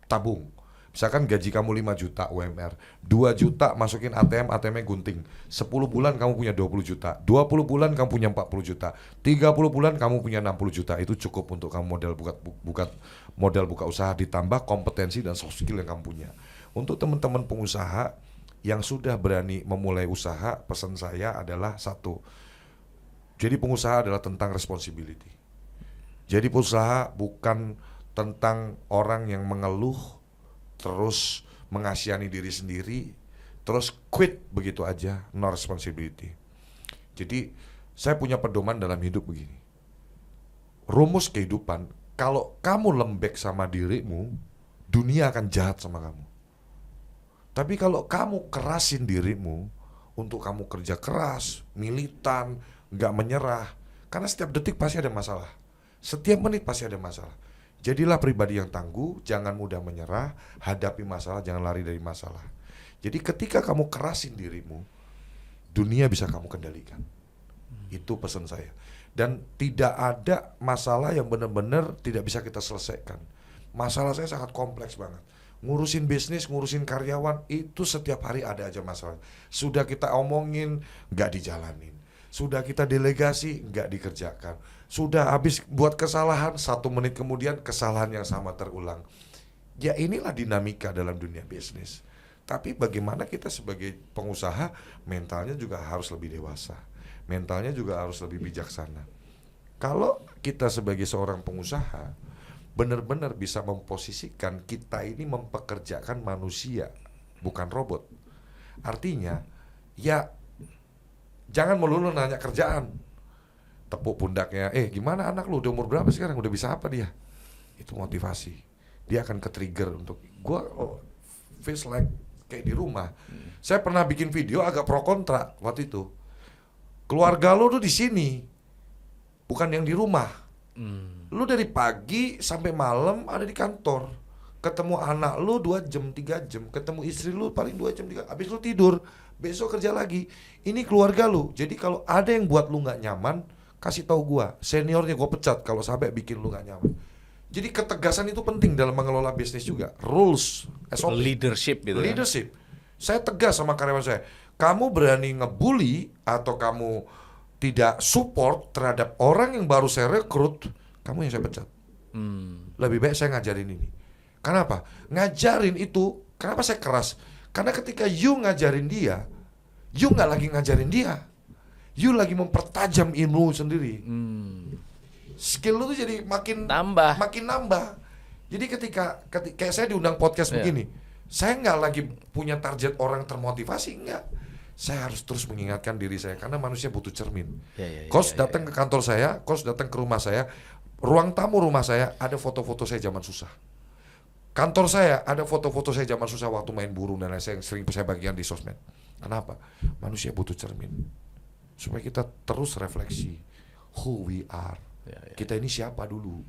tabung. Misalkan gaji kamu 5 juta UMR, 2 juta masukin ATM, ATM-nya gunting. 10 bulan kamu punya 20 juta, 20 bulan kamu punya 40 juta, 30 bulan kamu punya 60 juta. Itu cukup untuk kamu modal buka usaha, ditambah kompetensi dan soft skill yang kamu punya. Untuk teman-teman pengusaha yang sudah berani memulai usaha, pesan saya adalah satu. Jadi pengusaha adalah tentang responsibility. Jadi pengusaha bukan tentang orang yang mengeluh, terus mengasihani diri sendiri, terus quit begitu aja, no responsibility. Jadi saya punya pedoman dalam hidup begini. Rumus kehidupan, kalau kamu lembek sama dirimu, dunia akan jahat sama kamu. Tapi kalau kamu kerasin dirimu untuk kamu kerja keras, militan, nggak menyerah, karena setiap detik pasti ada masalah. Setiap menit pasti ada masalah. Jadilah pribadi yang tangguh, jangan mudah menyerah, hadapi masalah, jangan lari dari masalah. Jadi ketika kamu kerasin dirimu, dunia bisa kamu kendalikan. Itu pesan saya. Dan tidak ada masalah yang benar-benar tidak bisa kita selesaikan. Masalah saya sangat kompleks banget. Ngurusin bisnis, ngurusin karyawan, itu setiap hari ada aja masalah. Sudah kita omongin, nggak dijalanin. Sudah kita delegasi, nggak dikerjakan. Sudah habis buat kesalahan, 1 menit kemudian kesalahan yang sama terulang. Ya inilah dinamika dalam dunia bisnis. Tapi bagaimana kita sebagai pengusaha, mentalnya juga harus lebih dewasa. Mentalnya juga harus lebih bijaksana. Kalau kita sebagai seorang pengusaha benar-benar bisa memposisikan kita ini mempekerjakan manusia, bukan robot. Artinya, ya jangan melulu nanya kerjaan. Tepuk pundaknya, gimana anak lu, udah umur berapa sekarang, udah bisa apa dia? Itu motivasi. Dia akan ke-trigger untuk gua feels like kayak di rumah. Saya pernah bikin video agak pro kontra waktu itu. Keluarga lu tuh di sini, bukan yang di rumah. Lu dari pagi sampai malam ada di kantor. Ketemu anak lu 2 jam, 3 jam. Ketemu istri lu paling 2 jam, 3. Habis lu tidur, besok kerja lagi. Ini keluarga lu. Jadi kalau ada yang buat lu gak nyaman, kasih tahu gua. Seniornya gua pecat kalau sampai bikin lu gak nyaman. Jadi ketegasan itu penting dalam mengelola bisnis juga. Rules, SOP. Leadership gitu. Leadership. Saya tegas sama karyawan saya. Kamu berani ngebully atau kamu tidak support terhadap orang yang baru saya rekrut, kamu yang saya pecat. Lebih baik saya ngajarin ini. Kenapa? Ngajarin itu, kenapa saya keras? Karena ketika you ngajarin dia, you nggak lagi ngajarin dia, you lagi mempertajam ilmu sendiri. Skill lu tuh jadi makin nambah. Jadi ketika kayak saya diundang podcast begini, saya nggak lagi punya target orang termotivasi, enggak. Saya harus terus mengingatkan diri saya karena manusia butuh cermin. Coach datang ke kantor saya, coach datang ke rumah saya, ruang tamu rumah saya ada foto-foto saya zaman susah. Kantor saya ada foto-foto saya zaman susah waktu main burung dan lain-lain yang sering saya bagikan di sosmed. Kenapa? Manusia butuh cermin supaya kita terus refleksi who we are. Kita ini siapa dulu.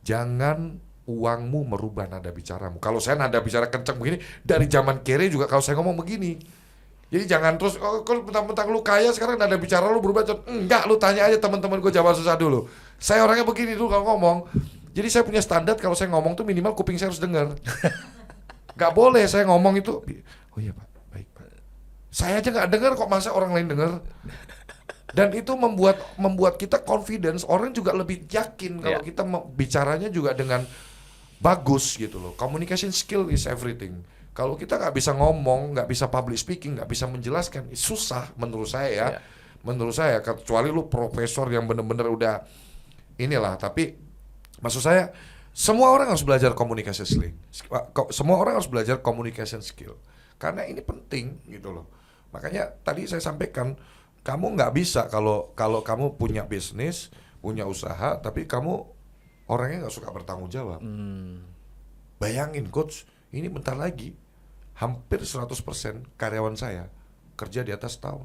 Jangan uangmu merubah nada bicaramu. Kalau saya nada bicara kenceng begini dari zaman kere juga kalau saya ngomong begini. Jadi jangan terus kalau mentang-mentang lu kaya sekarang nada bicara lu berubah. Enggak, lu tanya aja teman-teman gue zaman susah dulu. Saya orangnya begini dulu kalau ngomong. Jadi saya punya standar kalau saya ngomong tuh minimal kuping saya harus dengar. Gak boleh saya ngomong itu. Oh iya Pak, baik Pak. Saya aja gak dengar kok, masa orang lain dengar. Dan itu membuat kita confidence. Orang juga lebih yakin kalau kita bicaranya juga dengan bagus gitu loh. Communication skill is everything. Kalau kita nggak bisa ngomong, nggak bisa public speaking, nggak bisa menjelaskan, susah menurut saya ya. Menurut saya, kecuali lu profesor yang bener-bener udah inilah. Tapi maksud saya, semua orang harus belajar communication skill. Semua orang harus belajar communication skill. Karena ini penting gitu loh. Makanya tadi saya sampaikan, kamu nggak bisa kalau kamu punya bisnis, punya usaha, tapi kamu orangnya nggak suka bertanggung jawab. Bayangin coach, ini bentar lagi hampir 100% karyawan saya kerja di atas tahun.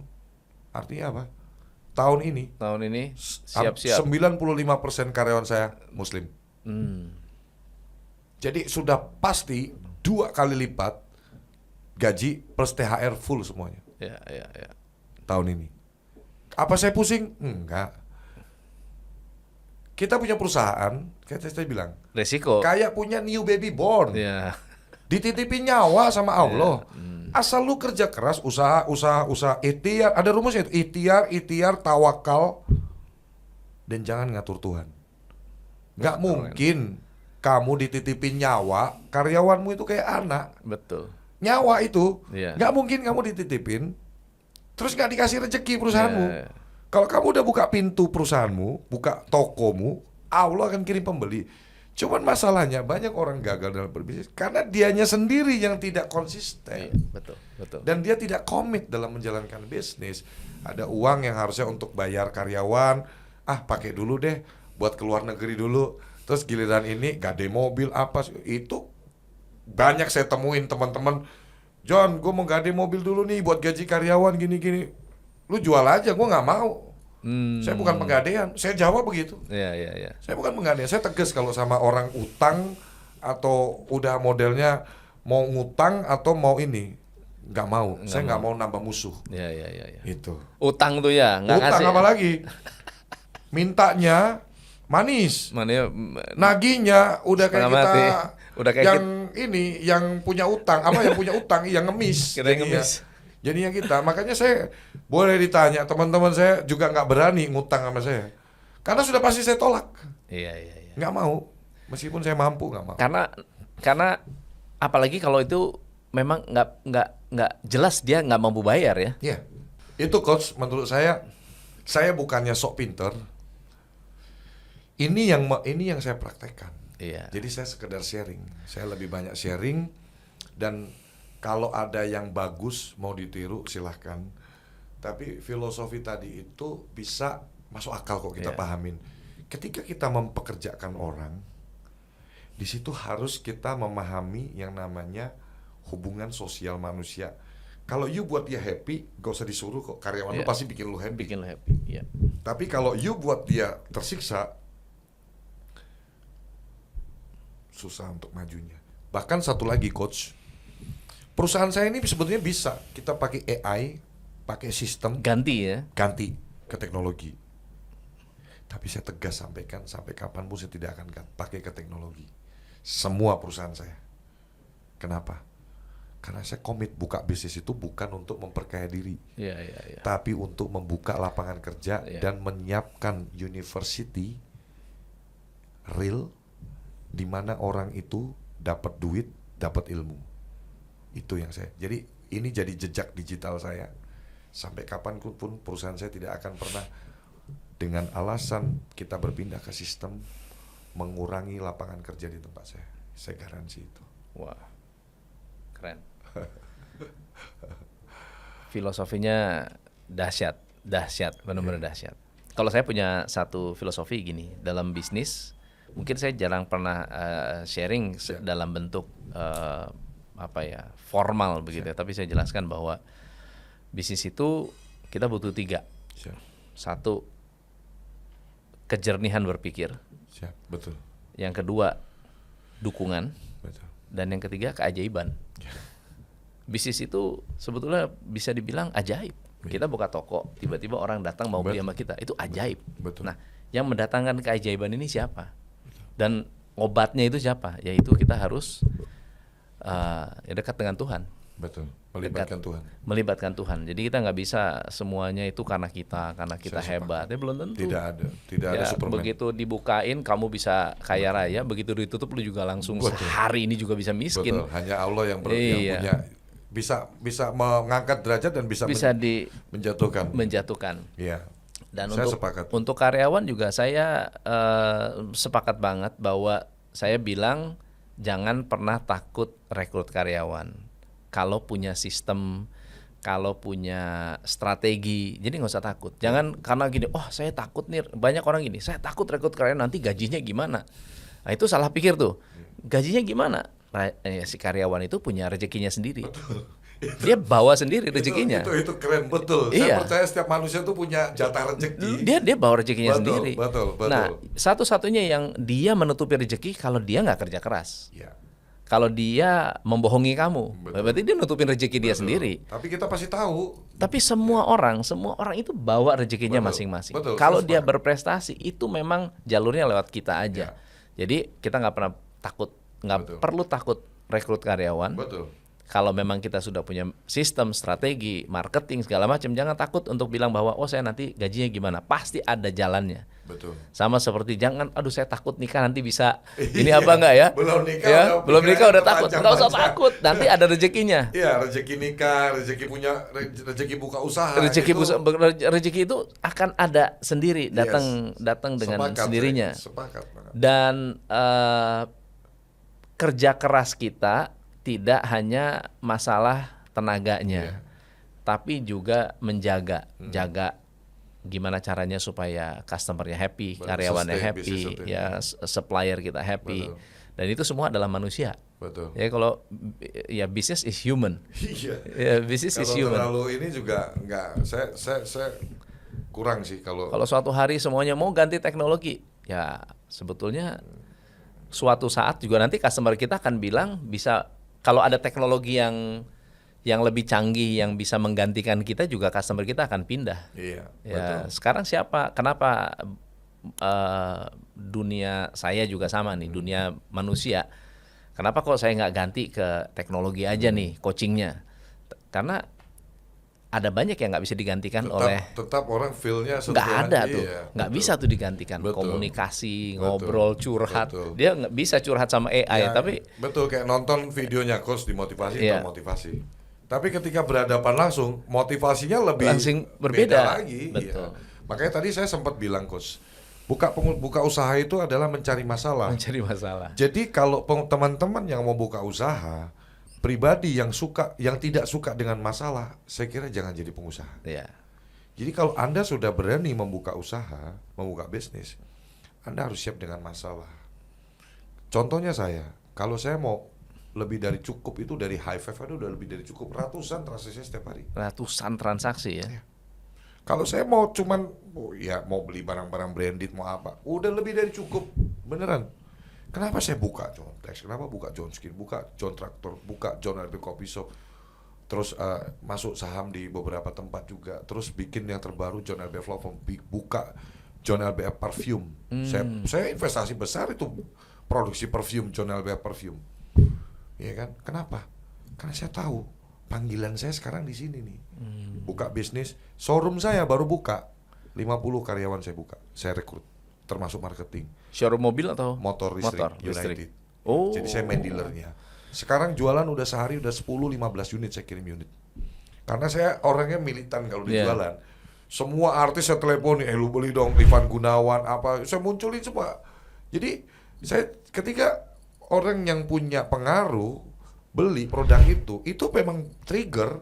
Artinya apa? Tahun ini siap-siap 95% karyawan saya muslim. Jadi sudah pasti 2 kali lipat gaji plus THR full semuanya. Tahun ini. Apa saya pusing? Enggak. Kita punya perusahaan, kayak saya bilang, resiko. Kayak punya new baby born. Dititipin nyawa sama Allah. Asal lu kerja keras, usaha, ikhtiar, ada rumusnya itu, ikhtiar, tawakal, dan jangan ngatur Tuhan. Gak mungkin kamu dititipin nyawa, karyawanmu itu kayak anak. Betul. nyawa itu. Iya. Nggak mungkin kamu dititipin terus nggak dikasih rezeki perusahaanmu. Iya. Kalau kamu udah buka pintu perusahaanmu, buka tokomu, Allah akan kirim pembeli. Cuman masalahnya banyak orang gagal dalam berbisnis karena dianya sendiri yang tidak konsisten. Iya, betul. Dan dia tidak komit dalam menjalankan bisnis. Ada uang yang harusnya untuk bayar karyawan, pakai dulu deh buat keluar negeri dulu. Terus giliran ini gade mobil apa itu banyak saya temuin teman-teman. John, gue mau gade mobil dulu nih buat gaji karyawan gini-gini. Lu jual aja, gue nggak mau. Saya bukan penggadean, saya jawab begitu. Iya. Saya bukan penggadean, saya tegas kalau sama orang utang atau udah modelnya mau ngutang atau mau ini, nggak mau. Saya nggak mau nambah musuh. Iya. Itu. Utang tuh ya, nggak Utang ngasih. apa lagi? Mintanya manis, Mana nagihnya udah kayak setengah kita mati. Udah kayak yang ini yang punya utang yang punya utang yang ngemis. Kita yang ngemis. Jadinya kita, makanya saya boleh ditanya teman-teman saya juga nggak berani ngutang sama saya, karena sudah pasti saya tolak. Iya. Nggak mau, meskipun saya mampu nggak mau. Karena apalagi kalau itu memang nggak jelas dia nggak mampu bayar ya. Iya, itu coach menurut saya bukannya sok pinter. Ini yang saya praktekkan. Iya. Jadi saya sekedar sharing. Saya lebih banyak sharing, dan kalau ada yang bagus mau ditiru silahkan. Tapi filosofi tadi itu bisa masuk akal kok kita pahamin. Ketika kita mempekerjakan orang, di situ harus kita memahami yang namanya hubungan sosial manusia. Kalau you buat dia happy, gak usah disuruh kok, karyawan lu pasti bikin lu happy. Bikin lo happy. Iya. Tapi kalau you buat dia tersiksa, susah untuk majunya. Bahkan satu lagi coach, perusahaan saya ini sebetulnya bisa kita pakai AI, pakai sistem, Ganti ya. ganti ke teknologi. Tapi saya tegas sampaikan, sampai kapanpun saya tidak akan pakai ke teknologi. Semua perusahaan saya. Kenapa? Karena saya komit buka bisnis itu bukan untuk memperkaya diri, Iya. tapi untuk membuka lapangan kerja Iya. dan menyiapkan university real, di mana orang itu dapat duit, dapat ilmu. Itu yang saya. Jadi ini jadi jejak digital saya. Sampai kapanpun perusahaan saya tidak akan pernah dengan alasan kita berpindah ke sistem mengurangi lapangan kerja di tempat saya. Saya garansi itu. Wah, keren. Filosofinya dahsyat, benar-benar dahsyat. Kalau saya punya satu filosofi gini, dalam bisnis, mungkin saya jarang pernah sharing dalam bentuk formal begitu ya. Tapi saya jelaskan bahwa bisnis itu kita butuh 3. Siap. 1, kejernihan berpikir. Siap, betul. Yang kedua, dukungan. Betul. Dan yang ketiga, keajaiban. Bisnis itu sebetulnya bisa dibilang ajaib. Kita buka toko, tiba-tiba orang datang mau beli sama kita, itu ajaib. Betul. Nah, yang mendatangkan keajaiban ini siapa? Dan obatnya itu siapa? Yaitu kita harus dekat dengan Tuhan. Betul. Melibatkan Tuhan. Melibatkan Tuhan. Jadi kita nggak bisa semuanya itu karena kita Saya hebat. Ya belum tentu. Tidak ada Superman. Begitu dibukain kamu bisa kaya raya, begitu ditutup lu juga langsung Betul. sehari ini juga bisa miskin. Betul. Hanya Allah yang Iya. punya bisa mengangkat derajat dan bisa menjatuhkan. Iya. Dan Saya sepakat. untuk karyawan juga saya sepakat banget bahwa saya bilang jangan pernah takut rekrut karyawan. Kalau punya sistem, kalau punya strategi, jadi nggak usah takut. Jangan karena gini, saya takut nih, banyak orang gini, saya takut rekrut karyawan nanti gajinya gimana. Nah itu salah pikir tuh. Gajinya gimana? Si karyawan itu punya rezekinya sendiri. Betul. Dia bawa sendiri rezekinya. Itu keren, betul. Iya. Saya percaya setiap manusia tuh punya jatah rezeki. Dia bawa rezekinya Betul, sendiri. betul. Nah, satu-satunya yang dia menutupi rezeki kalau dia nggak kerja keras. Iya. Kalau dia membohongi kamu, Betul. berarti dia nutupin rezeki dia Betul. sendiri. Tapi kita pasti tahu. Tapi semua orang itu bawa rezekinya Betul, masing-masing. betul, Kalau saya dia sepakat. berprestasi itu memang jalurnya lewat kita aja. Ya. Jadi kita nggak pernah takut, nggak Betul. perlu takut rekrut karyawan. Betul. kalau memang kita sudah punya sistem, strategi, marketing segala macam, jangan takut untuk bilang bahwa oh saya nanti gajinya gimana. Pasti ada jalannya. Betul. Sama seperti jangan, aduh saya takut nikah nanti bisa ini Iya, apa enggak ya? belum nikah ya, udah belum nikah udah takut. panjang-panjang. Enggak usah takut, nanti ada rezekinya. Iya, rezeki nikah, rezeki punya, rezeki buka usaha. Rezeki itu akan ada sendiri, datang dengan Sepakat, sendirinya. Sepakat banget. Dan kerja keras kita tidak hanya masalah tenaganya, tapi juga jaga gimana caranya supaya customer-nya happy, karyawannya happy, ya supplier kita happy. Betul. Dan itu semua adalah manusia. Betul. Ya kalau ya business is human. Iya. Ya business is Kalau human. terlalu ini juga nggak, saya kurang sih kalau. Kalau suatu hari semuanya mau ganti teknologi, ya sebetulnya suatu saat juga nanti customer kita akan bilang bisa, kalau ada teknologi yang lebih canggih yang bisa menggantikan kita, juga customer kita akan pindah. Iya. Ya, Betul. sekarang kenapa dunia saya juga sama nih, dunia manusia. Kenapa kok saya nggak ganti ke teknologi aja nih coachingnya? Karena ada banyak yang nggak bisa digantikan oleh, tetap orang feel-nya nggak ada tuh, iya, nggak betul. bisa tuh digantikan. Betul. Komunikasi, Betul. ngobrol, curhat, Betul. dia nggak bisa curhat sama AI, Ya, tapi betul, kayak nonton videonya coach dimotivasi Iya. atau motivasi. Tapi ketika berhadapan langsung, motivasinya lebih langsung berbeda. lagi. Betul. Iya. Makanya tadi saya sempat bilang coach, buka usaha itu adalah mencari masalah. mencari masalah. Jadi kalau teman-teman yang mau buka usaha, pribadi yang tidak suka dengan masalah, saya kira jangan jadi pengusaha. Ya. Jadi kalau Anda sudah berani membuka usaha, membuka bisnis, Anda harus siap dengan masalah. Contohnya kalau saya mau lebih dari cukup, itu dari high five aja udah lebih dari cukup, ratusan transaksi setiap hari. Ratusan transaksi ya. Kalau saya mau cuman mau beli barang-barang branded, mau apa, udah lebih dari cukup, beneran. Kenapa saya buka John Tex, kenapa buka John Skin, buka John Traktor, buka John LB Coffee Shop, terus masuk saham di beberapa tempat juga, terus bikin yang terbaru John LB Flow, buka John LB Perfume. Saya investasi besar itu produksi perfume, John LB Perfume. Iya kan? Kenapa? Karena saya tahu panggilan saya sekarang di sini nih. Buka bisnis, showroom saya baru buka, 50 karyawan saya buka, saya rekrut, termasuk marketing. Showroom mobil atau Motor listrik listrik. United. Oh. Jadi saya main dealernya. Sekarang jualan udah sehari udah 10-15 unit saya kirim unit. Karena saya orangnya militan kalau di jualan. Semua artis saya telepon, lu beli dong Ivan Gunawan apa, saya munculin semua. Jadi saya ketika orang yang punya pengaruh beli produk itu memang trigger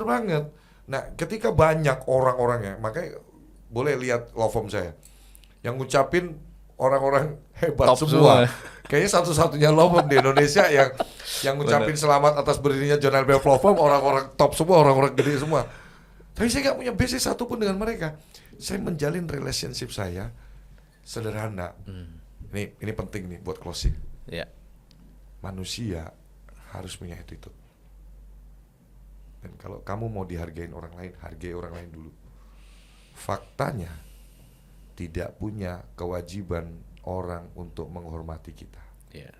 banget. Nah, ketika banyak orang-orangnya, makanya boleh lihat law firm saya yang ngucapin orang-orang hebat Top semua. semua. Kayaknya satu-satunya law firm di Indonesia yang ngucapin selamat atas berdirinya John L. Law Firm, orang-orang top semua, orang-orang gede semua. Tapi saya nggak punya bisnis satupun dengan mereka. Saya menjalin relationship saya sederhana. Ini penting nih buat closing. Ya. Manusia harus punya attitude. Dan kalau kamu mau dihargain orang lain, hargai orang lain dulu. Faktanya tidak punya kewajiban orang untuk menghormati kita. Ya.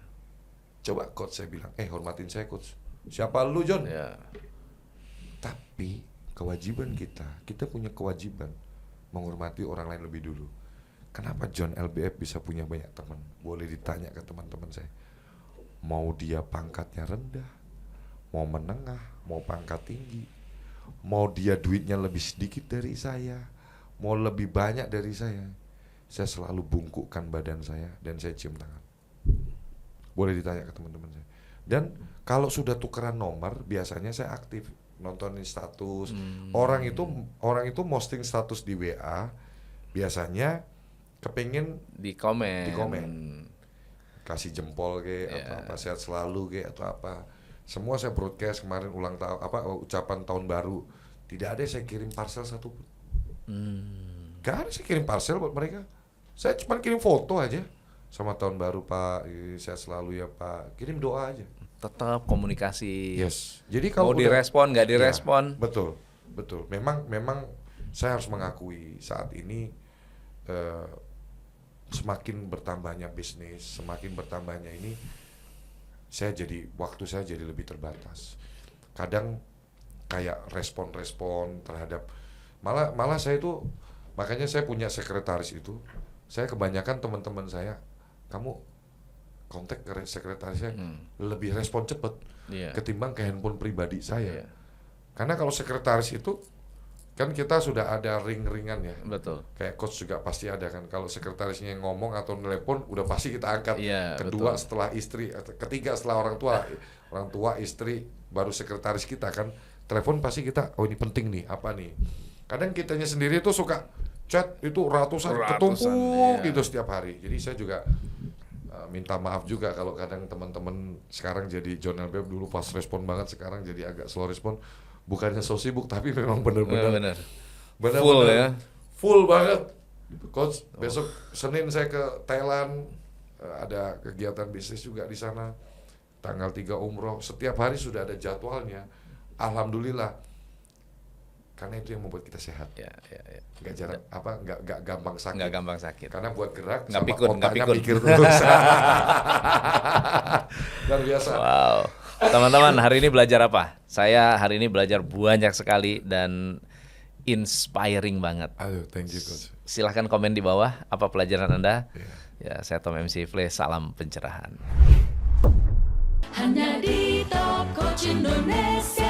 Coba coach saya bilang, hormatin saya coach. Siapa lu John? Ya. Tapi kewajiban kita punya kewajiban menghormati orang lain lebih dulu. Kenapa John LBF bisa punya banyak teman? Boleh ditanya ke teman-teman saya. Mau dia pangkatnya rendah, mau menengah, mau pangkat tinggi, mau dia duitnya lebih sedikit dari saya, mau lebih banyak dari saya selalu bungkukkan badan saya dan saya cium tangan. Boleh ditanya ke teman-teman saya. Dan kalau sudah tukeran nomor, biasanya saya aktif nontonin status. Orang itu posting status di WA, biasanya kepingin Di komen. kasih jempol atau apa, sehat selalu atau apa. Semua saya broadcast kemarin ulang tahun ucapan tahun baru. Tidak ada saya kirim parcel satupun. Gak ada saya kirim parcel buat mereka. Saya cuma kirim foto aja. Sama tahun baru Pak, sehat selalu ya Pak. Kirim doa aja. Tetap komunikasi. Yes. Jadi kalau mau direspon nggak direspon. Ya, betul. Memang saya harus mengakui saat ini semakin bertambahnya bisnis, semakin bertambahnya ini, waktu saya jadi lebih terbatas. Kadang kayak respon-respon terhadap malah saya itu, makanya saya punya sekretaris itu. Saya kebanyakan teman-teman saya, kamu kontak ke sekretaris saya lebih respon cepet ketimbang ke handphone pribadi saya. Karena kalau sekretaris itu kan kita sudah ada ring-ringan ya. Betul. Kayak coach juga pasti ada kan. Kalau sekretarisnya yang ngomong atau telepon udah pasti kita angkat. Kedua betul. setelah istri, ketiga setelah orang tua, istri, baru sekretaris kita kan. Telepon pasti kita, oh ini penting nih, apa nih. Kadang kitanya sendiri tuh suka chat itu ratusan ketumpuk gitu setiap hari. Jadi saya juga minta maaf juga kalau kadang teman-teman sekarang jadi John LBF dulu pas respon banget, sekarang jadi agak slow respon. Bukannya so sibuk tapi memang benar-benar full ya. Full banget. Coach, besok Senin saya ke Thailand, ada kegiatan bisnis juga di sana. Tanggal 3 umroh, setiap hari sudah ada jadwalnya. Alhamdulillah. Karena itu yang membuat kita sehat. Nggak gampang sakit. Nggak gampang sakit. Karena buat gerak nggak sama pikun, otaknya mikir terus. Luar biasa. Wow. Teman-teman, hari ini belajar apa? Saya hari ini belajar banyak sekali dan inspiring banget. Aduh, thank you coach. Silahkan komen di bawah apa pelajaran Anda. Ya, saya Tom MC Ifle, salam pencerahan. Hanya di Top Coach Indonesia.